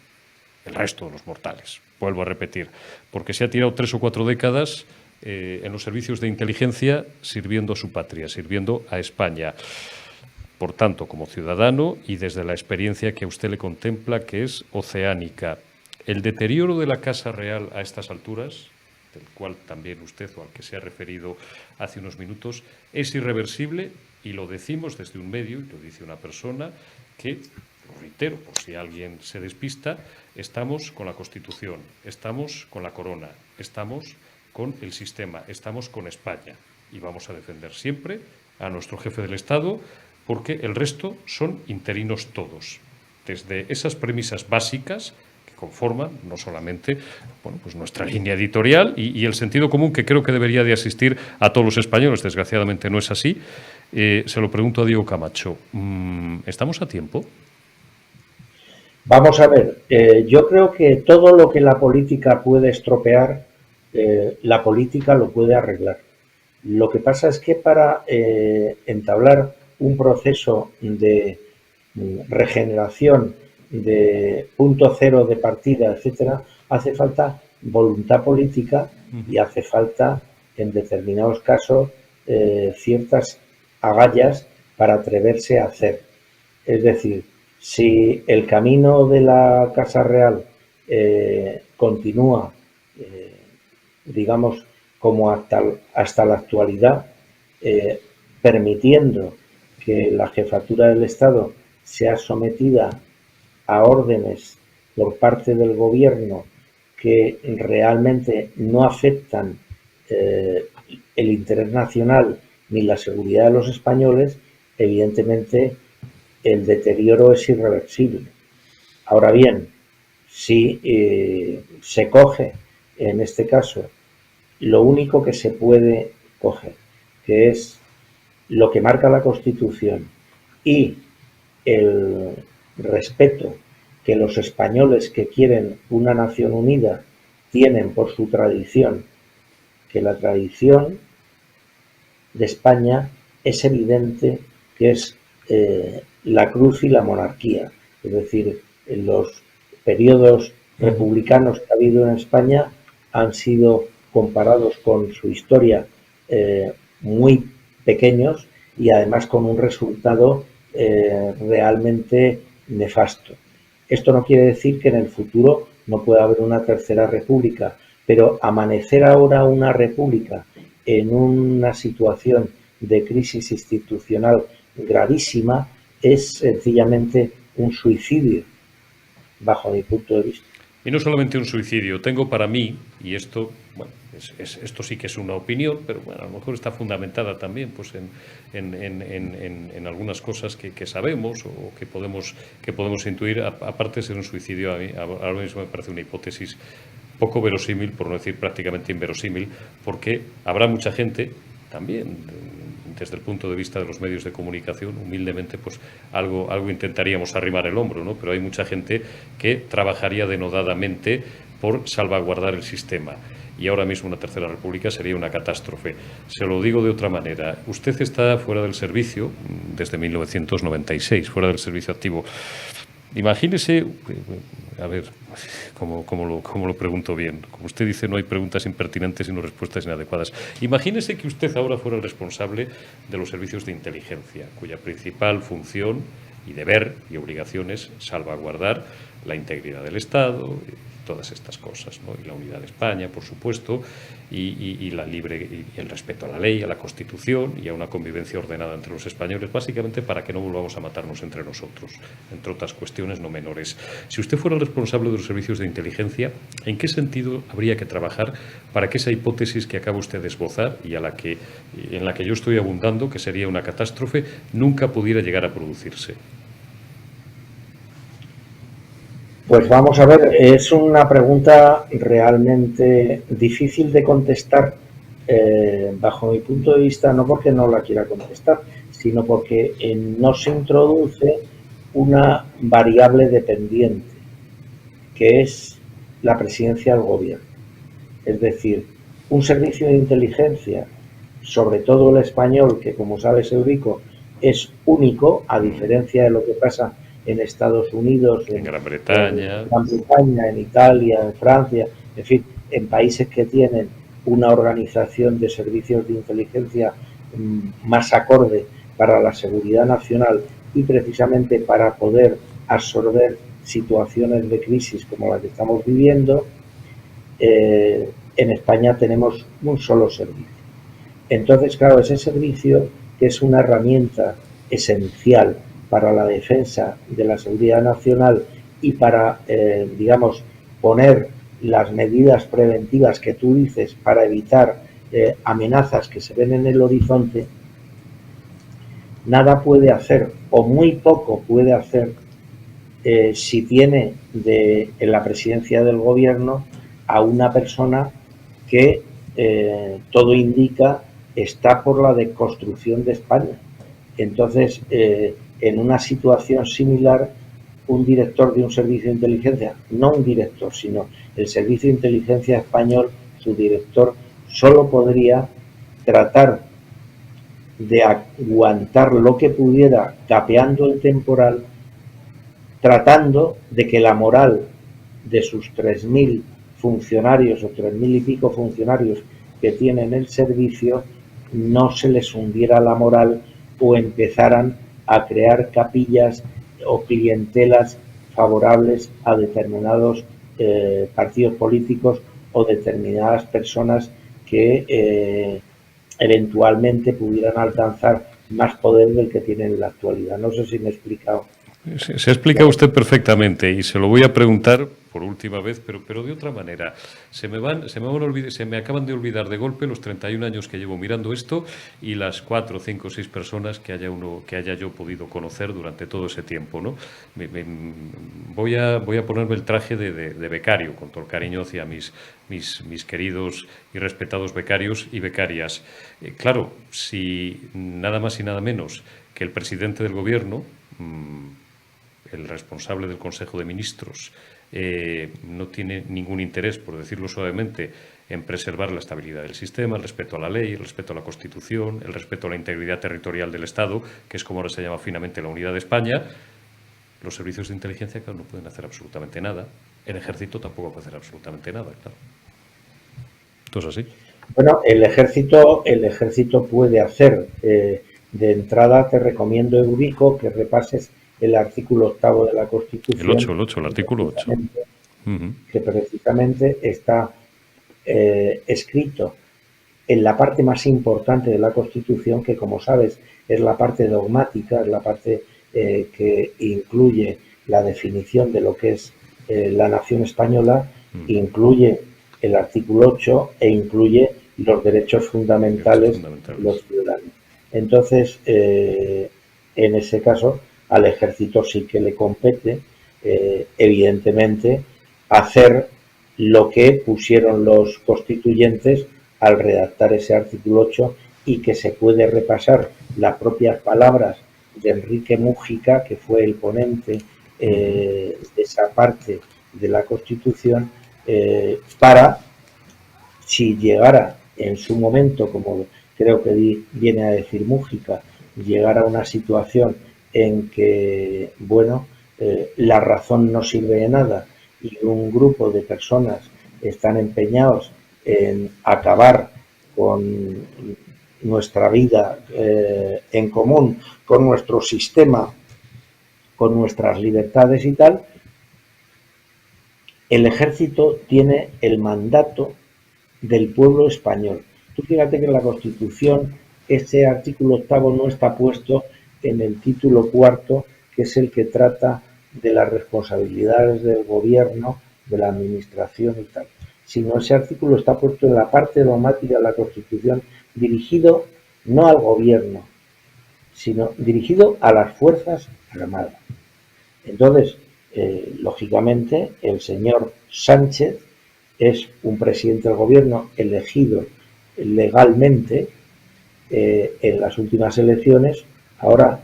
A: el resto de los mortales. Vuelvo a repetir, porque se ha tirado 3 o 4 décadas en los servicios de inteligencia sirviendo a su patria, sirviendo a España. Por tanto, como ciudadano y desde la experiencia que a usted le contempla, que es oceánica, el deterioro de la Casa Real a estas alturas, del cual también usted o al que se ha referido hace unos minutos, es irreversible, y lo decimos desde un medio, y lo dice una persona que lo reitero, por si alguien se despista, estamos con la Constitución, estamos con la corona, estamos con el sistema, estamos con España y vamos a defender siempre a nuestro jefe del Estado porque el resto son interinos todos. Desde esas premisas básicas que conforman no solamente pues nuestra línea editorial y el sentido común que creo que debería de asistir a todos los españoles, desgraciadamente no es así. Se lo pregunto a Diego Camacho, ¿estamos a tiempo?
C: Vamos a ver, yo creo que todo lo que la política puede estropear, la política lo puede arreglar. Lo que pasa es que para entablar un proceso de regeneración, de punto cero de partida, etcétera, hace falta voluntad política y hace falta, en determinados casos, ciertas agallas para atreverse a hacer. Es decir, si el camino de la Casa Real continúa, digamos, como hasta la actualidad, permitiendo que la jefatura del Estado sea sometida a órdenes por parte del gobierno que realmente no afectan el interés nacional ni la seguridad de los españoles, evidentemente el deterioro es irreversible. Ahora bien, si se coge, en este caso, lo único que se puede coger, que es lo que marca la Constitución y el respeto que los españoles que quieren una nación unida tienen por su tradición, que la tradición de España es evidente que es la cruz y la monarquía. Es decir, los periodos republicanos que ha habido en España han sido comparados con su historia muy pequeños y además con un resultado realmente nefasto. Esto no quiere decir que en el futuro no pueda haber una tercera república, pero amanecer ahora una república en una situación de crisis institucional gravísima es sencillamente un suicidio, bajo mi punto de vista.
A: Y no solamente un suicidio, tengo para mí, y esto, bueno, esto sí que es una opinión, pero bueno, a lo mejor está fundamentada también pues en algunas cosas que sabemos o que podemos intuir, aparte de ser un suicidio, a mí ahora mismo me parece una hipótesis poco verosímil, por no decir prácticamente inverosímil, porque habrá mucha gente también, desde el punto de vista de los medios de comunicación, humildemente, pues algo intentaríamos arrimar el hombro, ¿no? Pero hay mucha gente que trabajaría denodadamente por salvaguardar el sistema. Y ahora mismo una tercera república sería una catástrofe. Se lo digo de otra manera. Usted está fuera del servicio desde 1996, fuera del servicio activo. Imagínese, a ver, ¿cómo lo pregunto bien? Como usted dice, no hay preguntas impertinentes sino respuestas inadecuadas. Imagínese que usted ahora fuera el responsable de los servicios de inteligencia, cuya principal función y deber y obligación es salvaguardar la integridad del Estado, todas estas cosas, ¿no? Y la unidad de España, por supuesto, y la libre y el respeto a la ley, a la Constitución y a una convivencia ordenada entre los españoles, básicamente para que no volvamos a matarnos entre nosotros, entre otras cuestiones no menores. Si usted fuera el responsable de los servicios de inteligencia, ¿en qué sentido habría que trabajar para que esa hipótesis que acaba usted de esbozar y en la que yo estoy abundando, que sería una catástrofe, nunca pudiera llegar a producirse?
C: Pues vamos a ver, es una pregunta realmente difícil de contestar bajo mi punto de vista, no porque no la quiera contestar, sino porque no se introduce una variable dependiente, que es la presidencia del gobierno. Es decir, un servicio de inteligencia, sobre todo el español, que como sabes, Eurico, es único, a diferencia de lo que pasa en Estados Unidos,
A: en Gran Bretaña,
C: en Italia, en Francia, en fin, en países que tienen una organización de servicios de inteligencia más acorde para la seguridad nacional y precisamente para poder absorber situaciones de crisis como la que estamos viviendo. En España tenemos un solo servicio. Entonces, claro, ese servicio, que es una herramienta esencial para la defensa de la seguridad nacional y para, digamos, poner las medidas preventivas que tú dices para evitar amenazas que se ven en el horizonte, nada puede hacer o muy poco puede hacer si tiene en la presidencia del gobierno a una persona que todo indica está por la deconstrucción de España. Entonces, en una situación similar, un director de un servicio de inteligencia, no un director, sino el servicio de inteligencia español, su director, solo podría tratar de aguantar lo que pudiera capeando el temporal, tratando de que la moral de sus 3.000 funcionarios o 3.000 y pico funcionarios que tienen el servicio no se les hundiera la moral o empezaran a crear capillas o clientelas favorables a determinados partidos políticos o determinadas personas que eventualmente pudieran alcanzar más poder del que tienen en la actualidad. No sé si me he explicado.
A: Se ha explicado usted perfectamente y se lo voy a preguntar por última vez, pero de otra manera. Se me acaban de olvidar de golpe los 31 años que llevo mirando esto y las 4, 5, 6 personas que haya yo podido conocer durante todo ese tiempo, ¿no? Voy a ponerme el traje de becario, con todo el cariño hacia mis queridos y respetados becarios y becarias. Claro, si nada más y nada menos que el presidente del gobierno, el responsable del Consejo de Ministros, no tiene ningún interés, por decirlo suavemente, en preservar la estabilidad del sistema, el respeto a la ley, el respeto a la Constitución, el respeto a la integridad territorial del Estado, que es como ahora se llama finamente la unidad de España. Los servicios de inteligencia, claro, no pueden hacer absolutamente nada. El Ejército tampoco puede hacer absolutamente nada, claro. ¿Esto es así?
C: Bueno, el ejército puede hacer. De entrada te recomiendo, Eurico, que repases el artículo 8 de la Constitución.
A: El artículo 8.
C: Que precisamente está escrito en la parte más importante de la Constitución, que como sabes es la parte dogmática, es la parte que incluye la definición de lo que es la nación española, incluye el artículo 8 e incluye los derechos fundamentales de los ciudadanos. Entonces, en ese caso, al ejército sí que le compete, evidentemente, hacer lo que pusieron los constituyentes al redactar ese artículo 8 y que se puede repasar las propias palabras de Enrique Múgica, que fue el ponente de esa parte de la Constitución, para, si llegara en su momento, como creo que viene a decir Múgica, llegar a una situación en que, bueno, la razón no sirve de nada y un grupo de personas están empeñados en acabar con nuestra vida en común, con nuestro sistema, con nuestras libertades y tal, el ejército tiene el mandato del pueblo español. Tú fíjate que en la Constitución ese artículo 8 no está puesto en el título 4, que es el que trata de las responsabilidades del gobierno, de la administración y tal, sino ese artículo está puesto en la parte dogmática de la Constitución, dirigido no al gobierno, sino dirigido a las Fuerzas Armadas. Entonces, lógicamente, el señor Sánchez es un presidente del gobierno elegido legalmente en las últimas elecciones. Ahora,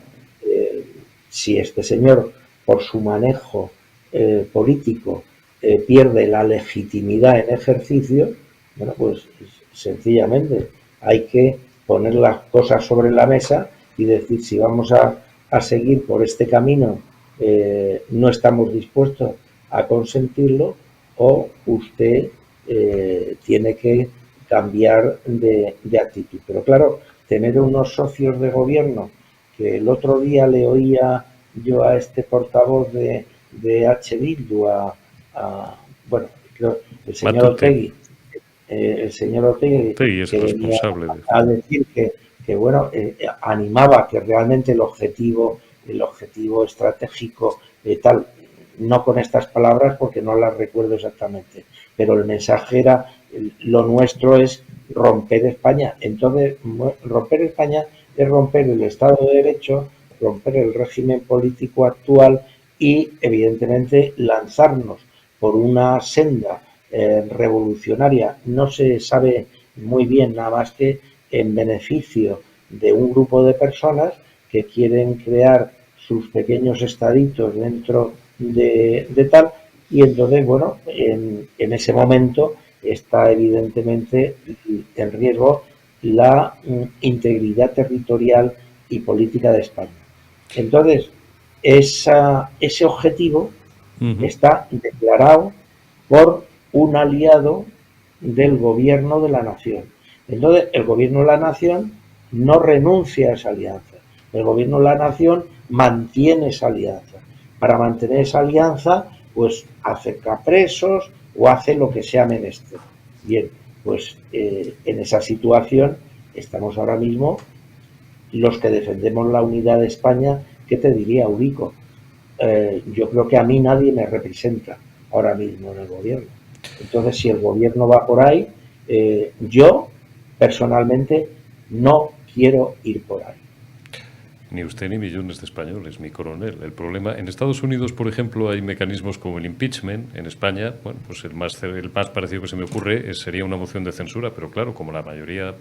C: si este señor, por su manejo político, pierde la legitimidad en ejercicio, bueno, pues sencillamente hay que poner las cosas sobre la mesa y decir, si vamos a seguir por este camino, no estamos dispuestos a consentirlo, o usted tiene que cambiar de actitud. Pero claro, tener unos socios de gobierno, que el otro día le oía yo a este portavoz de H. Bildu, bueno, creo el señor Otegi,
A: es
C: que
A: responsable
C: venía a decir que bueno, animaba que realmente el objetivo el objetivo estratégico tal, no con estas palabras porque no las recuerdo exactamente, pero el mensaje era, lo nuestro es romper España. Entonces, romper España es romper el Estado de Derecho, romper el régimen político actual y, evidentemente, lanzarnos por una senda revolucionaria. No se sabe muy bien, nada más que en beneficio de un grupo de personas que quieren crear sus pequeños estaditos dentro de tal, y entonces, bueno, en ese momento está evidentemente en riesgo la integridad territorial y política de España. Entonces, ese objetivo está declarado por un aliado del gobierno de la nación. Entonces, el gobierno de la nación no renuncia a esa alianza. El gobierno de la nación mantiene esa alianza. Para mantener esa alianza, pues acerca presos o hace lo que sea menester. Bien, pues en esa situación estamos ahora mismo los que defendemos la unidad de España. ¿Qué te diría, Eurico? Yo creo que a mí nadie me representa ahora mismo en el gobierno. Entonces, si el gobierno va por ahí, yo personalmente no quiero ir por ahí.
A: Ni usted ni millones de españoles, mi coronel. El problema, en Estados Unidos, por ejemplo, hay mecanismos como el impeachment. En España, bueno, pues el más parecido que se me ocurre sería una moción de censura, pero claro, como la mayoría,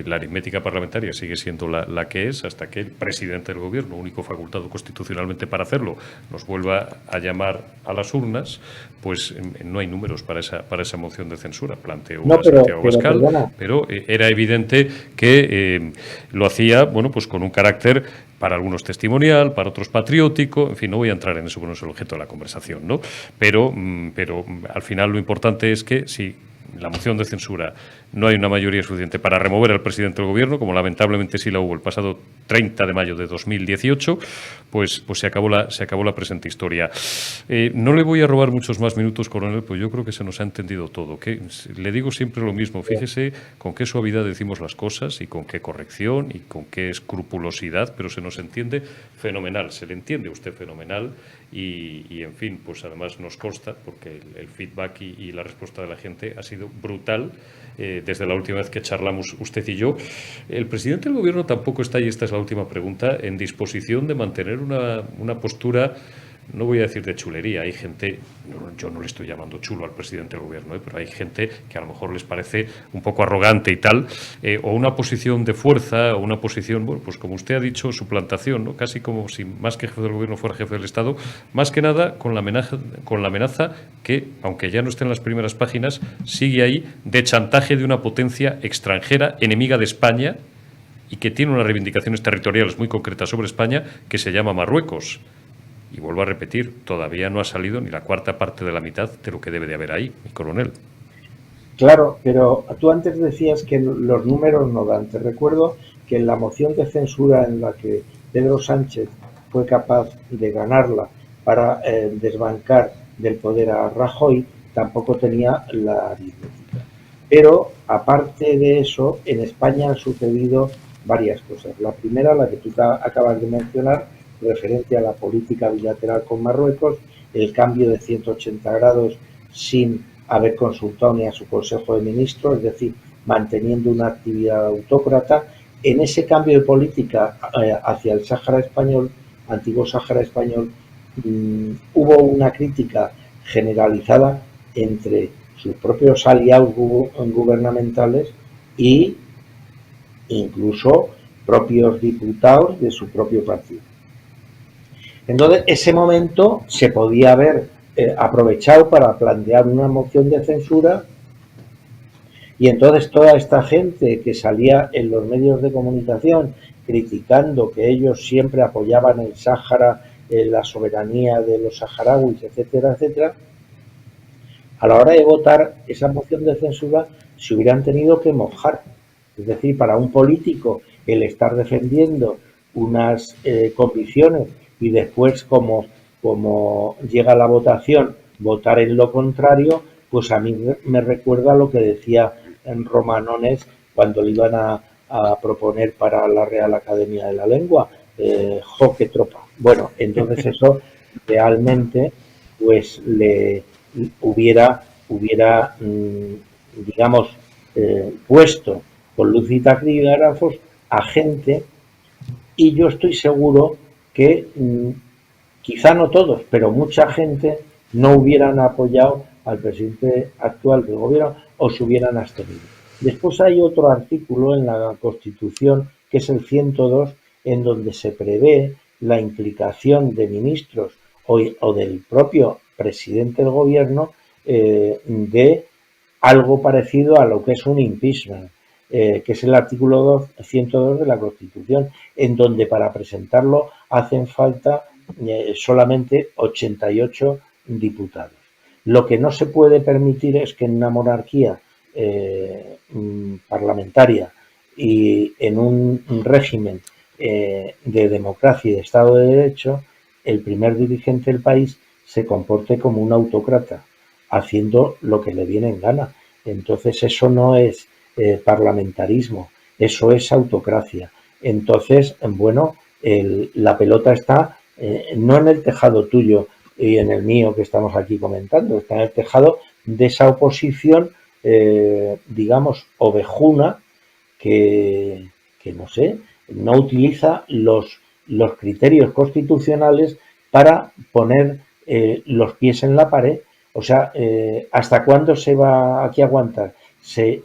A: la aritmética parlamentaria sigue siendo la que es, hasta que el presidente del gobierno, único facultado constitucionalmente para hacerlo, nos vuelva a llamar a las urnas, pues no hay números para esa moción de censura. Planteó Santiago Abascal, pero era evidente que lo hacía, bueno, pues con un carácter para algunos testimonial, para otros patriótico, en fin, no voy a entrar en eso, no es el objeto de la conversación, ¿no? Pero al final lo importante es que si la moción de censura no hay una mayoría suficiente para remover al presidente del gobierno, como lamentablemente sí la hubo el pasado 30 de mayo de 2018, pues se acabó la presente historia. No le voy a robar muchos más minutos, coronel, pues yo creo que se nos ha entendido todo. Que le digo siempre lo mismo, fíjese con qué suavidad decimos las cosas y con qué corrección y con qué escrupulosidad, pero se nos entiende fenomenal, se le entiende a usted fenomenal y en fin, pues además nos consta, porque el feedback y la respuesta de la gente ha sido brutal desde la última vez que charlamos usted y yo. El presidente del gobierno tampoco está, y esta es la última pregunta, en disposición de mantener una postura, no voy a decir de chulería. Hay gente, yo no le estoy llamando chulo al presidente del gobierno, pero hay gente que a lo mejor les parece un poco arrogante y tal, o una posición de fuerza, o una posición, bueno, pues como usted ha dicho, suplantación, ¿no? Casi como si más que jefe del gobierno fuera jefe del Estado, más que nada con la amenaza que, aunque ya no esté en las primeras páginas, sigue ahí, de chantaje de una potencia extranjera, enemiga de España, y que tiene unas reivindicaciones territoriales muy concretas sobre España, que se llama Marruecos. Y vuelvo a repetir, todavía no ha salido ni la cuarta parte de la mitad de lo que debe de haber ahí, mi coronel.
C: Claro, pero tú antes decías que los números no dan. Te recuerdo que en la moción de censura en la que Pedro Sánchez fue capaz de ganarla para desbancar del poder a Rajoy, tampoco tenía la aritmética. Pero, aparte de eso, en España han sucedido varias cosas. La primera, la que tú acabas de mencionar, referente a la política bilateral con Marruecos, el cambio de 180 grados sin haber consultado ni a su Consejo de Ministros, es decir, manteniendo una actividad autócrata. En ese cambio de política hacia el Sáhara Español, antiguo Sáhara Español, hubo una crítica generalizada entre sus propios aliados gubernamentales e incluso propios diputados de su propio partido. Entonces, ese momento se podía haber aprovechado para plantear una moción de censura, y entonces toda esta gente que salía en los medios de comunicación criticando que ellos siempre apoyaban el Sáhara, la soberanía de los saharauis, etcétera, etcétera, a la hora de votar esa moción de censura se hubieran tenido que mojar. Es decir, para un político el estar defendiendo unas convicciones y después, como llega la votación, votar en lo contrario, pues a mí me recuerda lo que decía en Romanones cuando le iban a proponer para la Real Academia de la Lengua. jo, qué tropa. Bueno, entonces eso realmente pues le hubiera digamos, puesto con luz y taquígrafos a gente, y yo estoy seguro que quizá no todos, pero mucha gente no hubieran apoyado al presidente actual del gobierno o se hubieran abstenido. Después hay otro artículo en la Constitución, que es el 102, en donde se prevé la implicación de ministros o del propio presidente del gobierno de algo parecido a lo que es un impeachment, que es el artículo 102 de la Constitución, en donde para presentarlo hacen falta solamente 88 diputados. Lo que no se puede permitir es que en una monarquía parlamentaria y en un régimen de democracia y de Estado de Derecho, el primer dirigente del país se comporte como un autócrata, haciendo lo que le viene en gana. Entonces eso no es parlamentarismo, eso es autocracia. Entonces, bueno, la pelota está no en el tejado tuyo y en el mío que estamos aquí comentando, está en el tejado de esa oposición, digamos, ovejuna, que no sé, no utiliza los criterios constitucionales para poner los pies en la pared. O sea, ¿hasta cuándo se va aquí a aguantar? Se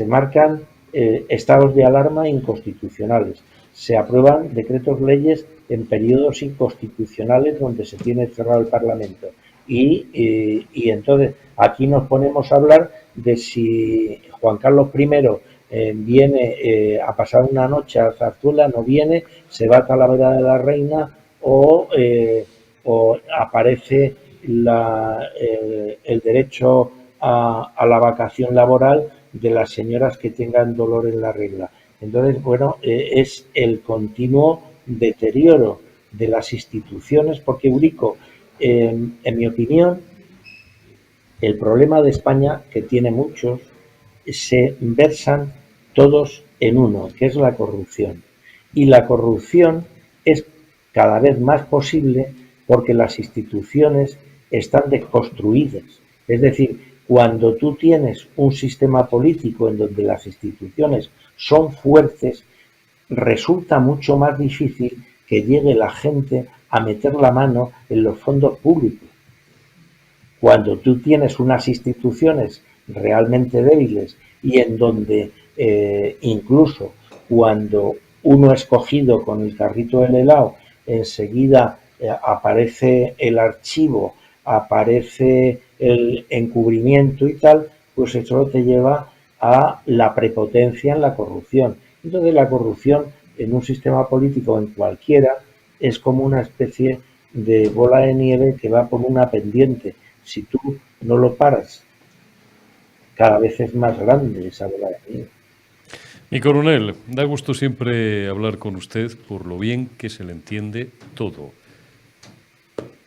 C: marcan estados de alarma inconstitucionales, se aprueban decretos leyes en periodos inconstitucionales donde se tiene cerrado el Parlamento. Y entonces aquí nos ponemos a hablar de si Juan Carlos I viene a pasar una noche a Zarzuela, no viene, se va a Talavera de la Reina o aparece el derecho a la vacación laboral de las señoras que tengan dolor en la regla. Entonces, bueno, es el continuo deterioro de las instituciones, porque Eurico, en mi opinión, el problema de España, que tiene muchos, se versan todos en uno, que es la corrupción. Y la corrupción es cada vez más posible porque las instituciones están desconstruidas. Es decir, cuando tú tienes un sistema político en donde las instituciones son fuertes, resulta mucho más difícil que llegue la gente a meter la mano en los fondos públicos. Cuando tú tienes unas instituciones realmente débiles y en donde incluso cuando uno es cogido con el carrito del helado, enseguida aparece el archivo, aparece el encubrimiento y tal, pues eso te lleva a la prepotencia en la corrupción. Entonces la corrupción en un sistema político, en cualquiera, es como una especie de bola de nieve que va por una pendiente. Si tú no lo paras, cada vez es más grande esa bola de nieve.
A: Mi coronel, da gusto siempre hablar con usted por lo bien que se le entiende todo.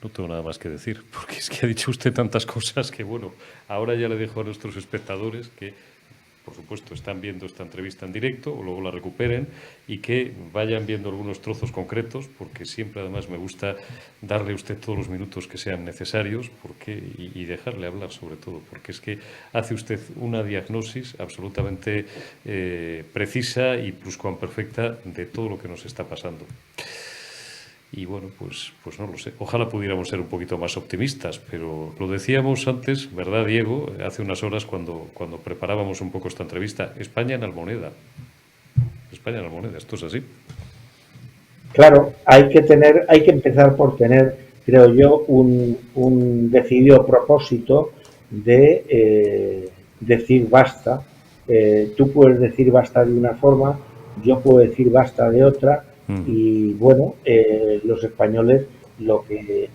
A: No tengo nada más que decir, porque es que ha dicho usted tantas cosas que, bueno, ahora ya le dejo a nuestros espectadores que, por supuesto, están viendo esta entrevista en directo o luego la recuperen y que vayan viendo algunos trozos concretos, porque siempre además me gusta darle a usted todos los minutos que sean necesarios y dejarle hablar sobre todo, porque es que hace usted una diagnosis absolutamente precisa y pluscuamperfecta de todo lo que nos está pasando. Y bueno, pues no lo sé. Ojalá pudiéramos ser un poquito más optimistas, pero lo decíamos antes, ¿verdad, Diego? Hace unas horas cuando preparábamos un poco esta entrevista. España en Almoneda. España en Almoneda, esto es así.
C: Claro, hay que empezar por tener, creo yo, un decidido propósito de decir basta. Tú puedes decir basta de una forma, yo puedo decir basta de otra. Y bueno, los españoles lo que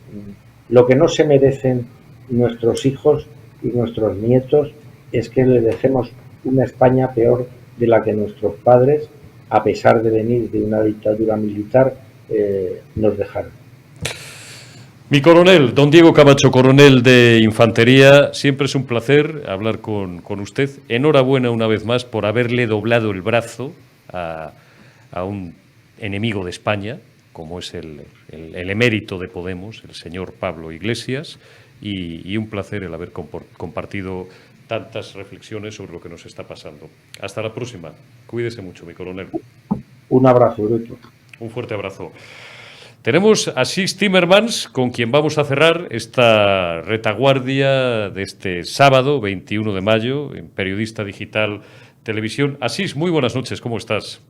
C: no se merecen nuestros hijos y nuestros nietos es que les dejemos una España peor de la que nuestros padres, a pesar de venir de una dictadura militar, nos dejaron.
A: Mi coronel, don Diego Camacho, coronel de Infantería, siempre es un placer hablar con usted. Enhorabuena una vez más por haberle doblado el brazo a un enemigo de España, como es el emérito de Podemos, el señor Pablo Iglesias, y un placer el haber compartido tantas reflexiones sobre lo que nos está pasando. Hasta la próxima. Cuídese mucho, mi coronel.
C: Un abrazo, Eurico.
A: Un fuerte abrazo. Tenemos a Asís Timmermans, con quien vamos a cerrar esta retaguardia de este sábado, 21 de mayo, en Periodista Digital Televisión. Asís, muy buenas noches, ¿cómo estás?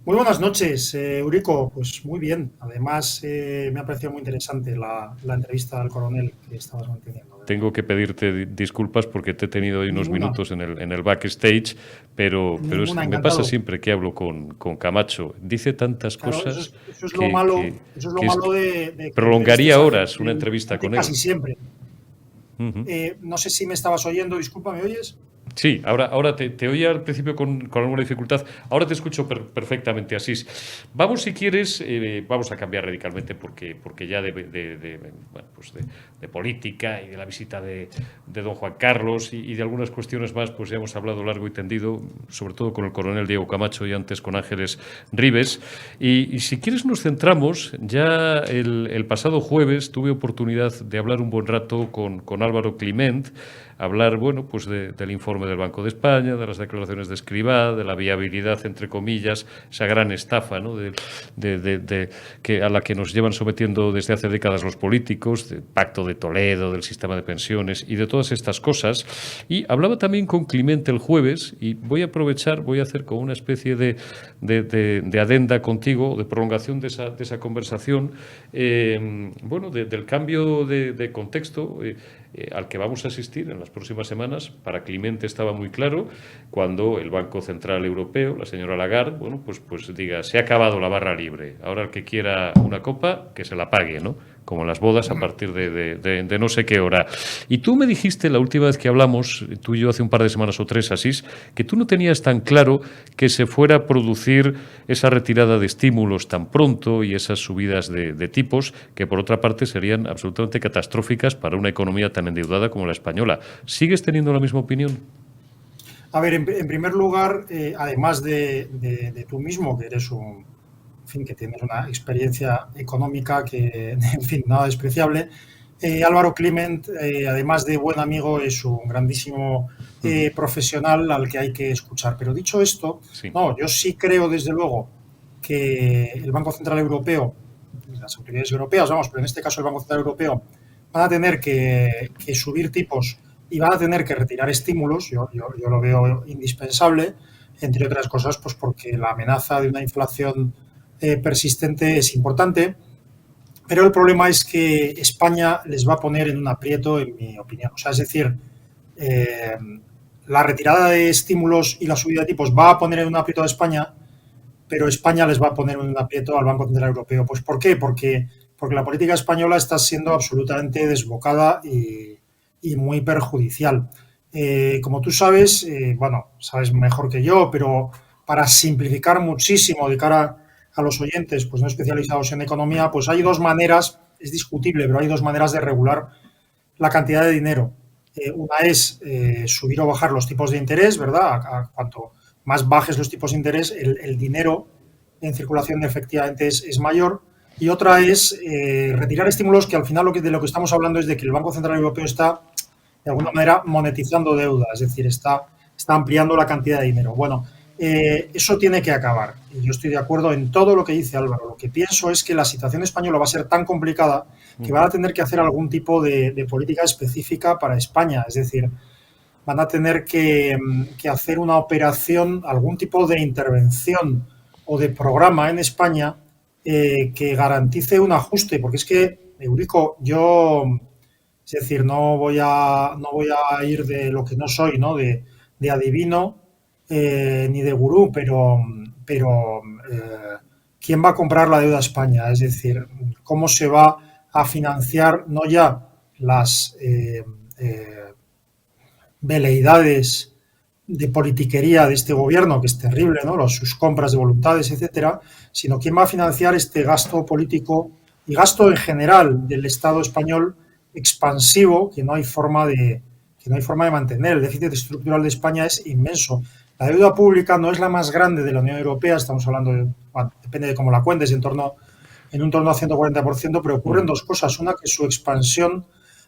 D: Muy buenas noches, Eurico. Pues muy bien. Además, me ha parecido muy interesante la entrevista al coronel que estabas manteniendo.
A: Tengo que pedirte disculpas porque te he tenido ahí unos minutos en el backstage, pero me pasa siempre que hablo con Camacho. Dice tantas cosas.
D: Eso es lo malo. Eso es lo malo de
A: prolongaría horas una entrevista con él.
D: Casi siempre. No sé si me estabas oyendo. Disculpa, ¿me oyes?
A: Sí, ahora te oía al principio con alguna dificultad. Ahora te escucho perfectamente, Asís. Vamos, si quieres, vamos a cambiar radicalmente porque ya de política y de la visita de don Juan Carlos y de algunas cuestiones más, pues ya hemos hablado largo y tendido, sobre todo con el coronel Diego Camacho y antes con Ángeles Ribes. Y si quieres nos centramos, ya el pasado jueves tuve oportunidad de hablar un buen rato con Álvaro Climent, hablar, bueno, pues del informe del Banco de España, de las declaraciones de Escrivá, de la viabilidad, entre comillas, esa gran estafa, ¿no?, a la que nos llevan sometiendo desde hace décadas los políticos, del Pacto de Toledo, del sistema de pensiones y de todas estas cosas. Y hablaba también con Climent el jueves y voy a aprovechar, voy a hacer como una especie de adenda contigo, de prolongación de esa conversación, del cambio de contexto al que vamos a asistir en las próximas semanas. Para Climent estaba muy claro cuando el Banco Central Europeo, la señora Lagarde, bueno, pues diga, se ha acabado la barra libre, ahora el que quiera una copa, que se la pague, ¿no? Como en las bodas, a partir de no sé qué hora. Y tú me dijiste la última vez que hablamos, tú y yo hace un par de semanas o tres, Asís, que tú no tenías tan claro que se fuera a producir esa retirada de estímulos tan pronto y esas subidas de tipos, que por otra parte serían absolutamente catastróficas para una economía tan endeudada como la española. ¿Sigues teniendo la misma opinión?
D: A ver, en primer lugar, además de tú mismo, que eres que tienes una experiencia económica que, en fin, nada despreciable, Álvaro Climent, además de buen amigo, es un grandísimo profesional al que hay que escuchar. Pero dicho esto, sí. No, yo sí creo, desde luego, que el Banco Central Europeo, las autoridades europeas, pero en este caso el Banco Central Europeo, van a tener que subir tipos y van a tener que retirar estímulos. Yo lo veo indispensable, entre otras cosas, pues porque la amenaza de una inflación persistente es importante, pero el problema es que España les va a poner en un aprieto, en mi opinión. O sea, es decir, la retirada de estímulos y la subida de tipos va a poner en un aprieto a España, pero España les va a poner en un aprieto al Banco Central Europeo. Pues ¿por qué? Porque la política española está siendo absolutamente desbocada y muy perjudicial. Como tú sabes, sabes mejor que yo, pero para simplificar muchísimo de cara a los oyentes, pues no especializados en economía, pues hay dos maneras, es discutible, pero hay dos maneras de regular la cantidad de dinero. Una es subir o bajar los tipos de interés, ¿verdad? A cuanto más bajes los tipos de interés, el dinero en circulación efectivamente es mayor. Y otra es retirar estímulos, que al final de lo que estamos hablando es de que el Banco Central Europeo está, de alguna manera, monetizando deuda, es decir, está ampliando la cantidad de dinero. Bueno, eso tiene que acabar. Y yo estoy de acuerdo en todo lo que dice Álvaro. Lo que pienso es que la situación española va a ser tan complicada que van a tener que hacer algún tipo de política específica para España. Es decir, van a tener que hacer una operación, algún tipo de intervención o de programa en España que garantice un ajuste. Porque es que, Eurico, es decir, no voy a ir de lo que no soy, ¿no? De adivino, ni de gurú, pero ¿quién va a comprar la deuda a España? Es decir, ¿cómo se va a financiar no ya las veleidades de politiquería de este gobierno, que es terrible, ¿no? Sus compras de voluntades, etcétera, sino quién va a financiar este gasto político y gasto en general del Estado español expansivo que no hay forma de mantener? El déficit estructural de España es inmenso. La deuda pública no es la más grande de la Unión Europea, estamos hablando de, bueno, depende de cómo la cuentes, en un torno a 140%, pero ocurren dos cosas. Una, que su expansión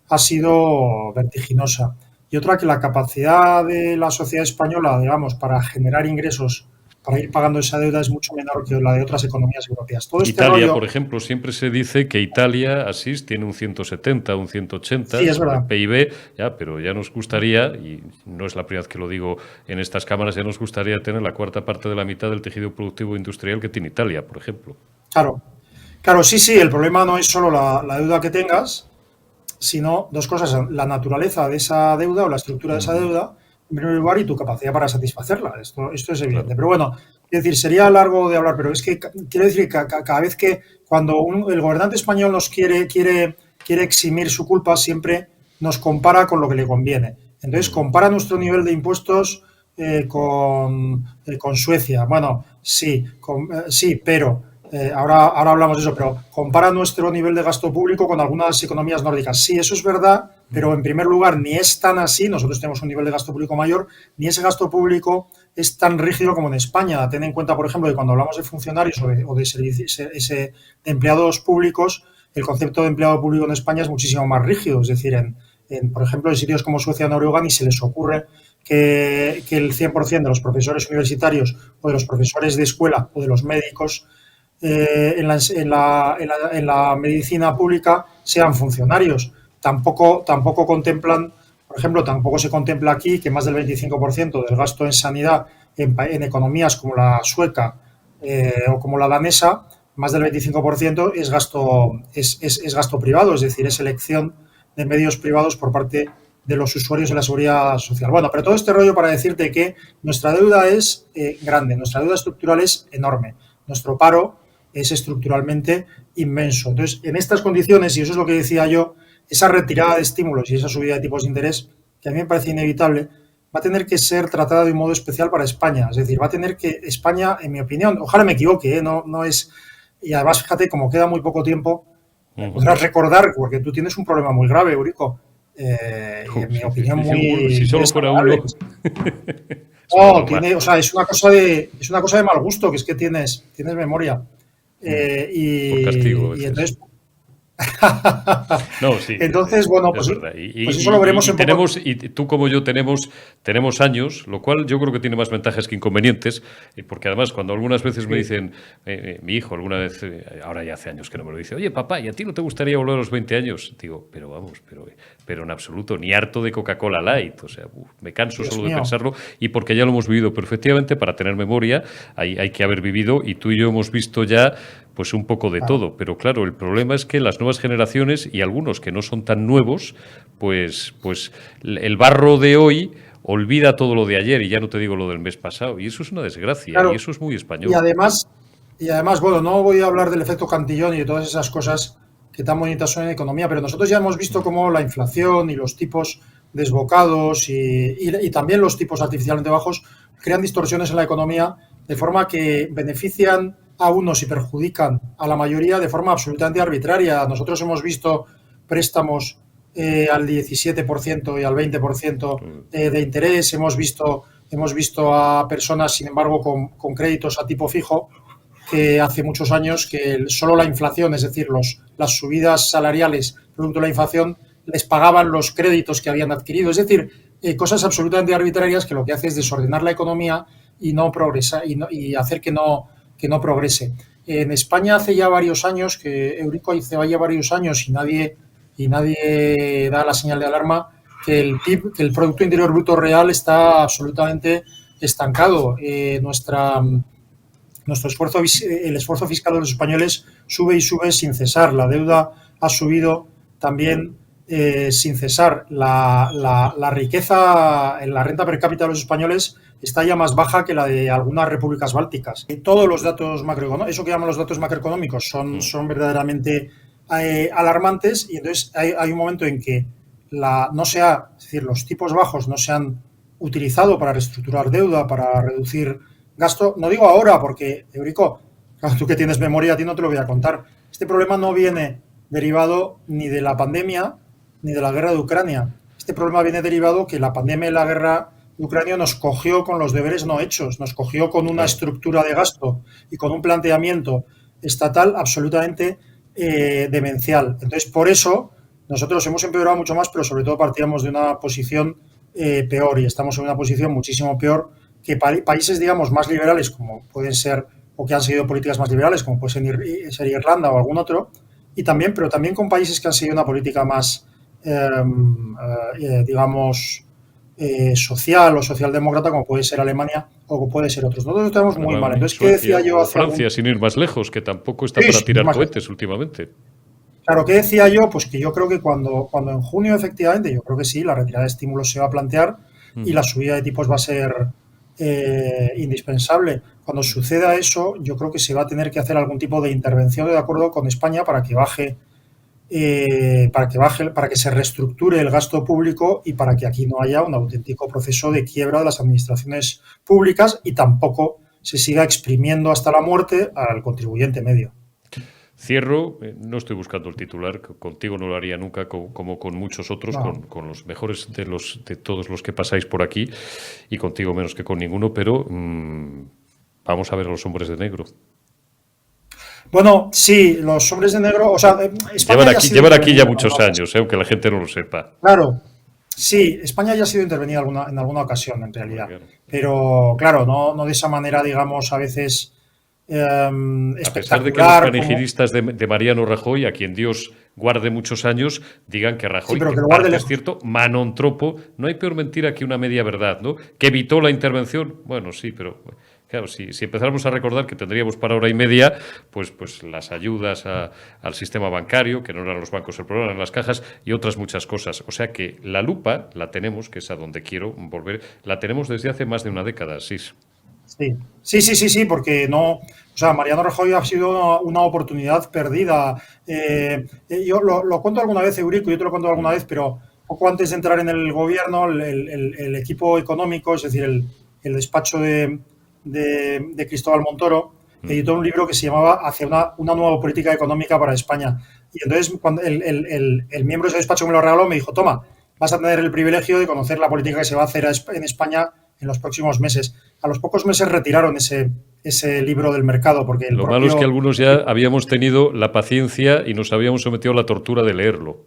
D: ha sido vertiginosa, y otra, que la capacidad de la sociedad española, digamos, para generar ingresos, para ir pagando esa deuda, es mucho menor que la de otras economías europeas. Todo este
A: Italia,
D: rollo,
A: por ejemplo, siempre se dice que Italia, Asís, tiene un 170, un 180
D: sí, es
A: sobre el
D: verdad.
A: PIB, ya, pero ya nos gustaría, y no es la primera vez que lo digo en estas cámaras, ya nos gustaría tener la cuarta parte de la mitad del tejido productivo industrial que tiene Italia, por ejemplo.
D: Claro, claro, sí, sí, el problema no es solo la deuda que tengas, sino dos cosas: la naturaleza de esa deuda o la estructura de esa deuda, en primer lugar, y tu capacidad para satisfacerla. Esto es evidente.
A: Claro.
D: Pero bueno, es decir, sería largo de hablar, pero es que quiero decir que cada vez que cuando el gobernante español nos quiere eximir su culpa, siempre nos compara con lo que le conviene. Entonces, compara nuestro nivel de impuestos con Suecia. Bueno, sí, sí, pero ahora hablamos de eso, pero compara nuestro nivel de gasto público con algunas economías nórdicas. Sí, eso es verdad, pero en primer lugar ni es tan así. Nosotros tenemos un nivel de gasto público mayor, ni ese gasto público es tan rígido como en España. Ten en cuenta, por ejemplo, que cuando hablamos de funcionarios o de empleados públicos, el concepto de empleado público en España es muchísimo más rígido. Es decir, por ejemplo, en sitios como Suecia o Noruega ni se les ocurre que el 100% de los profesores universitarios o de los profesores de escuela o de los médicos en la medicina pública sean funcionarios. Tampoco contemplan, por ejemplo, tampoco se contempla aquí que más del 25% del gasto en sanidad en economías como la sueca o como la danesa, más del 25% es gasto privado, es decir, es elección de medios privados por parte de los usuarios de la seguridad social. Bueno, pero todo este rollo para decirte que nuestra deuda es grande, nuestra deuda estructural es enorme, nuestro paro es estructuralmente inmenso. Entonces, en estas condiciones, y eso es lo que decía yo, esa retirada de estímulos y esa subida de tipos de interés, que a mí me parece inevitable, va a tener que ser tratada de un modo especial para España. Es decir, va a tener que España, en mi opinión, ojalá me equivoque, no es... Y además, fíjate, como queda muy poco tiempo, podrás recordar, porque tú tienes un problema muy grave, Eurico, y en mi opinión muy...
A: Si solo fuera uno...
D: No, o sea, es una cosa de mal gusto, que es que tienes memoria.
A: Por castigo.
D: Y entonces...
A: No, sí.
D: Entonces, bueno, pues eso lo veremos
A: y tú como yo tenemos años, lo cual yo creo que tiene más ventajas que inconvenientes, porque además cuando algunas veces me dicen, mi hijo alguna vez, ahora ya hace años que no me lo dice, oye papá, ¿y a ti no te gustaría volver a los 20 años? Digo, pero vamos, pero en absoluto, ni harto de Coca-Cola Light, o sea, me canso
D: Dios
A: solo
D: mío.
A: de pensarlo, y porque ya lo hemos vivido perfectamente, para tener memoria hay que haber vivido, y tú y yo hemos visto ya pues un poco de todo, pero claro, el problema es que las nuevas generaciones y algunos que no son tan nuevos, pues el barro de hoy olvida todo lo de ayer, y ya no te digo lo del mes pasado, y eso es una desgracia,
D: claro,
A: y eso es muy español.
D: Y además, bueno, no voy a hablar del efecto Cantillón y de todas esas cosas que tan bonitas son en economía, pero nosotros ya hemos visto cómo la inflación y los tipos desbocados y también los tipos artificialmente bajos crean distorsiones en la economía, de forma que benefician a unos y perjudican a la mayoría de forma absolutamente arbitraria. Nosotros hemos visto préstamos al 17% y al 20% de interés, hemos visto a personas, sin embargo, con créditos a tipo fijo, que hace muchos años que solo la inflación, es decir, las subidas salariales producto de la inflación, les pagaban los créditos que habían adquirido. Es decir, cosas absolutamente arbitrarias que lo que hace es desordenar la economía y no progresa, y hacer que no progrese. En España hace ya varios años, Eurico hace ya varios años, y nadie da la señal de alarma, que el PIB, que el Producto Interior Bruto real, está absolutamente estancado. Nuestro esfuerzo, el esfuerzo fiscal de los españoles sube y sube sin cesar. La deuda ha subido también sin cesar. La riqueza en la renta per cápita de los españoles está ya más baja que la de algunas repúblicas bálticas. Todos los datos macroeconómicos, eso que llaman los datos macroeconómicos, son verdaderamente alarmantes, y entonces hay un momento en que es decir, los tipos bajos no se han utilizado para reestructurar deuda, para reducir gasto. No digo ahora, porque, Eurico, tú que tienes memoria, a ti no te lo voy a contar. Este problema no viene derivado ni de la pandemia ni de la guerra de Ucrania. Este problema viene derivado que la pandemia y la guerra Ucrania nos cogió con los deberes no hechos, nos cogió con una estructura de gasto y con un planteamiento estatal absolutamente demencial. Entonces, por eso nosotros hemos empeorado mucho más, pero sobre todo partíamos de una posición peor y estamos en una posición muchísimo peor que países, digamos, más liberales, como pueden ser, o que han seguido políticas más liberales, como puede ser Irlanda o algún otro, y también, pero también con países que han seguido una política más, digamos, social o socialdemócrata, como puede ser Alemania o puede ser otros. Nosotros estamos muy mal. Entonces, ¿qué decía yo hace
A: Francia, sin ir más lejos, que tampoco está para tirar cohetes últimamente.
D: Claro, ¿qué decía yo? Pues que yo creo que cuando en junio, efectivamente, yo creo que sí, la retirada de estímulos se va a plantear y la subida de tipos va a ser indispensable. Cuando suceda eso, yo creo que se va a tener que hacer algún tipo de intervención de acuerdo con España para que para que se reestructure el gasto público y para que aquí no haya un auténtico proceso de quiebra de las administraciones públicas y tampoco se siga exprimiendo hasta la muerte al contribuyente medio.
A: Cierro, no estoy buscando el titular, contigo no lo haría nunca, como con muchos otros, no. con los mejores de todos los que pasáis por aquí, y contigo menos que con ninguno, pero vamos a ver a los hombres de negro.
D: Bueno, sí, los hombres de negro, o sea,
A: llevan aquí ya muchos años, aunque la gente no lo sepa.
D: Claro, sí, España ya ha sido intervenida en alguna ocasión, en realidad, pero claro, no de esa manera, digamos, a veces...
A: a pesar de que los panegiristas de Mariano Rajoy, a quien Dios guarde muchos años, digan que Rajoy, que parte es cierto, manontropo, no hay peor mentira que una media verdad, ¿no? Que evitó la intervención, bueno, sí, pero claro, si empezáramos a recordar que tendríamos para hora y media, pues las ayudas al sistema bancario, que no eran los bancos el problema, eran las cajas y otras muchas cosas. O sea que la lupa la tenemos, que es a donde quiero volver, la tenemos desde hace más de una década, sí.
D: Sí, porque no, o sea, Mariano Rajoy ha sido una oportunidad perdida. Yo lo cuento alguna vez, Eurico, yo te lo cuento alguna vez, pero poco antes de entrar en el gobierno, el equipo económico, es decir, el despacho de Cristóbal Montoro, editó un libro que se llamaba Hacia una nueva política económica para España. Y entonces, cuando el miembro de ese despacho me lo regaló, me dijo, toma, vas a tener el privilegio de conocer la política que se va a hacer en España en los próximos meses. A los pocos meses retiraron ese libro del mercado. Porque
A: lo malo es que algunos ya habíamos tenido la paciencia y nos habíamos sometido a la tortura de leerlo.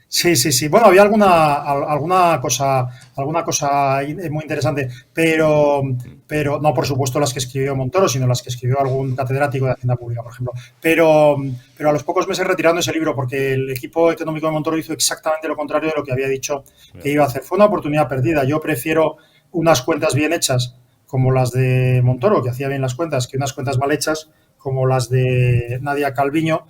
D: Sí. Bueno, había alguna cosa muy interesante, pero no, por supuesto, las que escribió Montoro, sino las que escribió algún catedrático de Hacienda Pública, por ejemplo. Pero a los pocos meses retiraron ese libro porque el equipo económico de Montoro hizo exactamente lo contrario de lo que había dicho que iba a hacer. Fue una oportunidad perdida. Yo prefiero unas cuentas bien hechas como las de Montoro, que hacía bien las cuentas, que unas cuentas mal hechas como las de Nadia Calviño.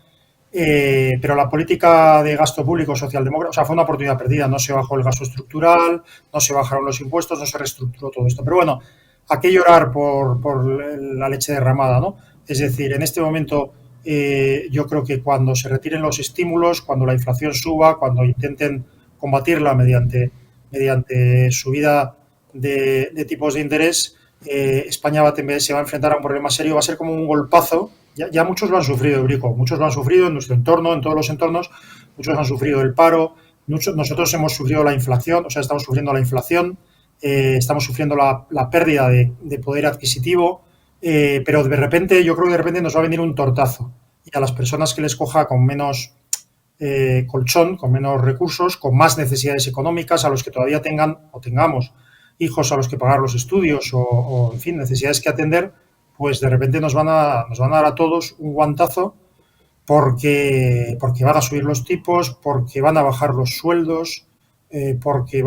D: Pero la política de gasto público socialdemócrata, o sea, fue una oportunidad perdida. No se bajó el gasto estructural, no se bajaron los impuestos, no se reestructuró todo esto. Pero bueno, ¿a qué llorar por la leche derramada, no? Es decir, en este momento yo creo que cuando se retiren los estímulos, cuando la inflación suba, cuando intenten combatirla mediante subida de tipos de interés, España se va a enfrentar a un problema serio, va a ser como un golpazo. Ya muchos lo han sufrido, Eurico, muchos lo han sufrido en nuestro entorno, en todos los entornos, muchos han sufrido el paro, nosotros hemos sufrido la inflación, o sea, estamos sufriendo la inflación, estamos sufriendo la pérdida de poder adquisitivo, pero yo creo que de repente nos va a venir un tortazo y a las personas que les coja con menos colchón, con menos recursos, con más necesidades económicas, a los que todavía tengamos hijos a los que pagar los estudios o en fin, necesidades que atender, pues de repente nos van a dar a todos un guantazo porque van a subir los tipos, porque van a bajar los sueldos, porque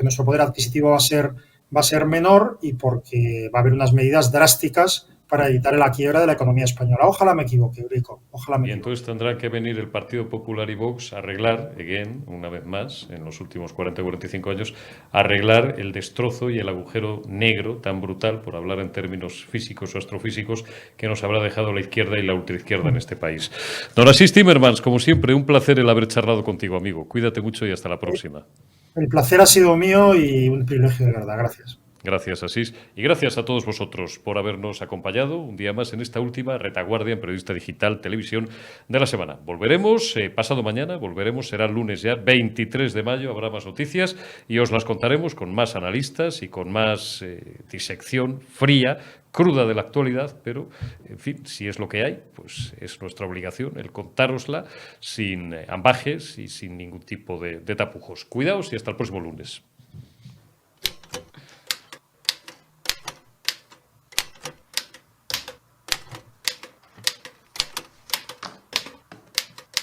D: nuestro poder adquisitivo va a ser menor y porque va a haber unas medidas drásticas para evitar la quiebra de la economía española. Ojalá me equivoque, Eurico.
A: Y entonces tendrá que venir el Partido Popular y Vox a arreglar, una vez más, en los últimos 40 o 45 años, arreglar el destrozo y el agujero negro tan brutal, por hablar en términos físicos o astrofísicos, que nos habrá dejado la izquierda y la ultraizquierda en este país. Don Asís Timmermans, como siempre, un placer el haber charlado contigo, amigo. Cuídate mucho y hasta la próxima.
D: El placer ha sido mío y un privilegio de verdad. Gracias.
A: Gracias, Asís. Y gracias a todos vosotros por habernos acompañado un día más en esta última retaguardia en Periodista Digital Televisión de la semana. Volveremos pasado mañana, será el lunes ya, 23 de mayo, habrá más noticias y os las contaremos con más analistas y con más disección fría, cruda de la actualidad, pero, en fin, si es lo que hay, pues es nuestra obligación el contárosla sin ambajes y sin ningún tipo de tapujos. Cuidaos y hasta el próximo lunes.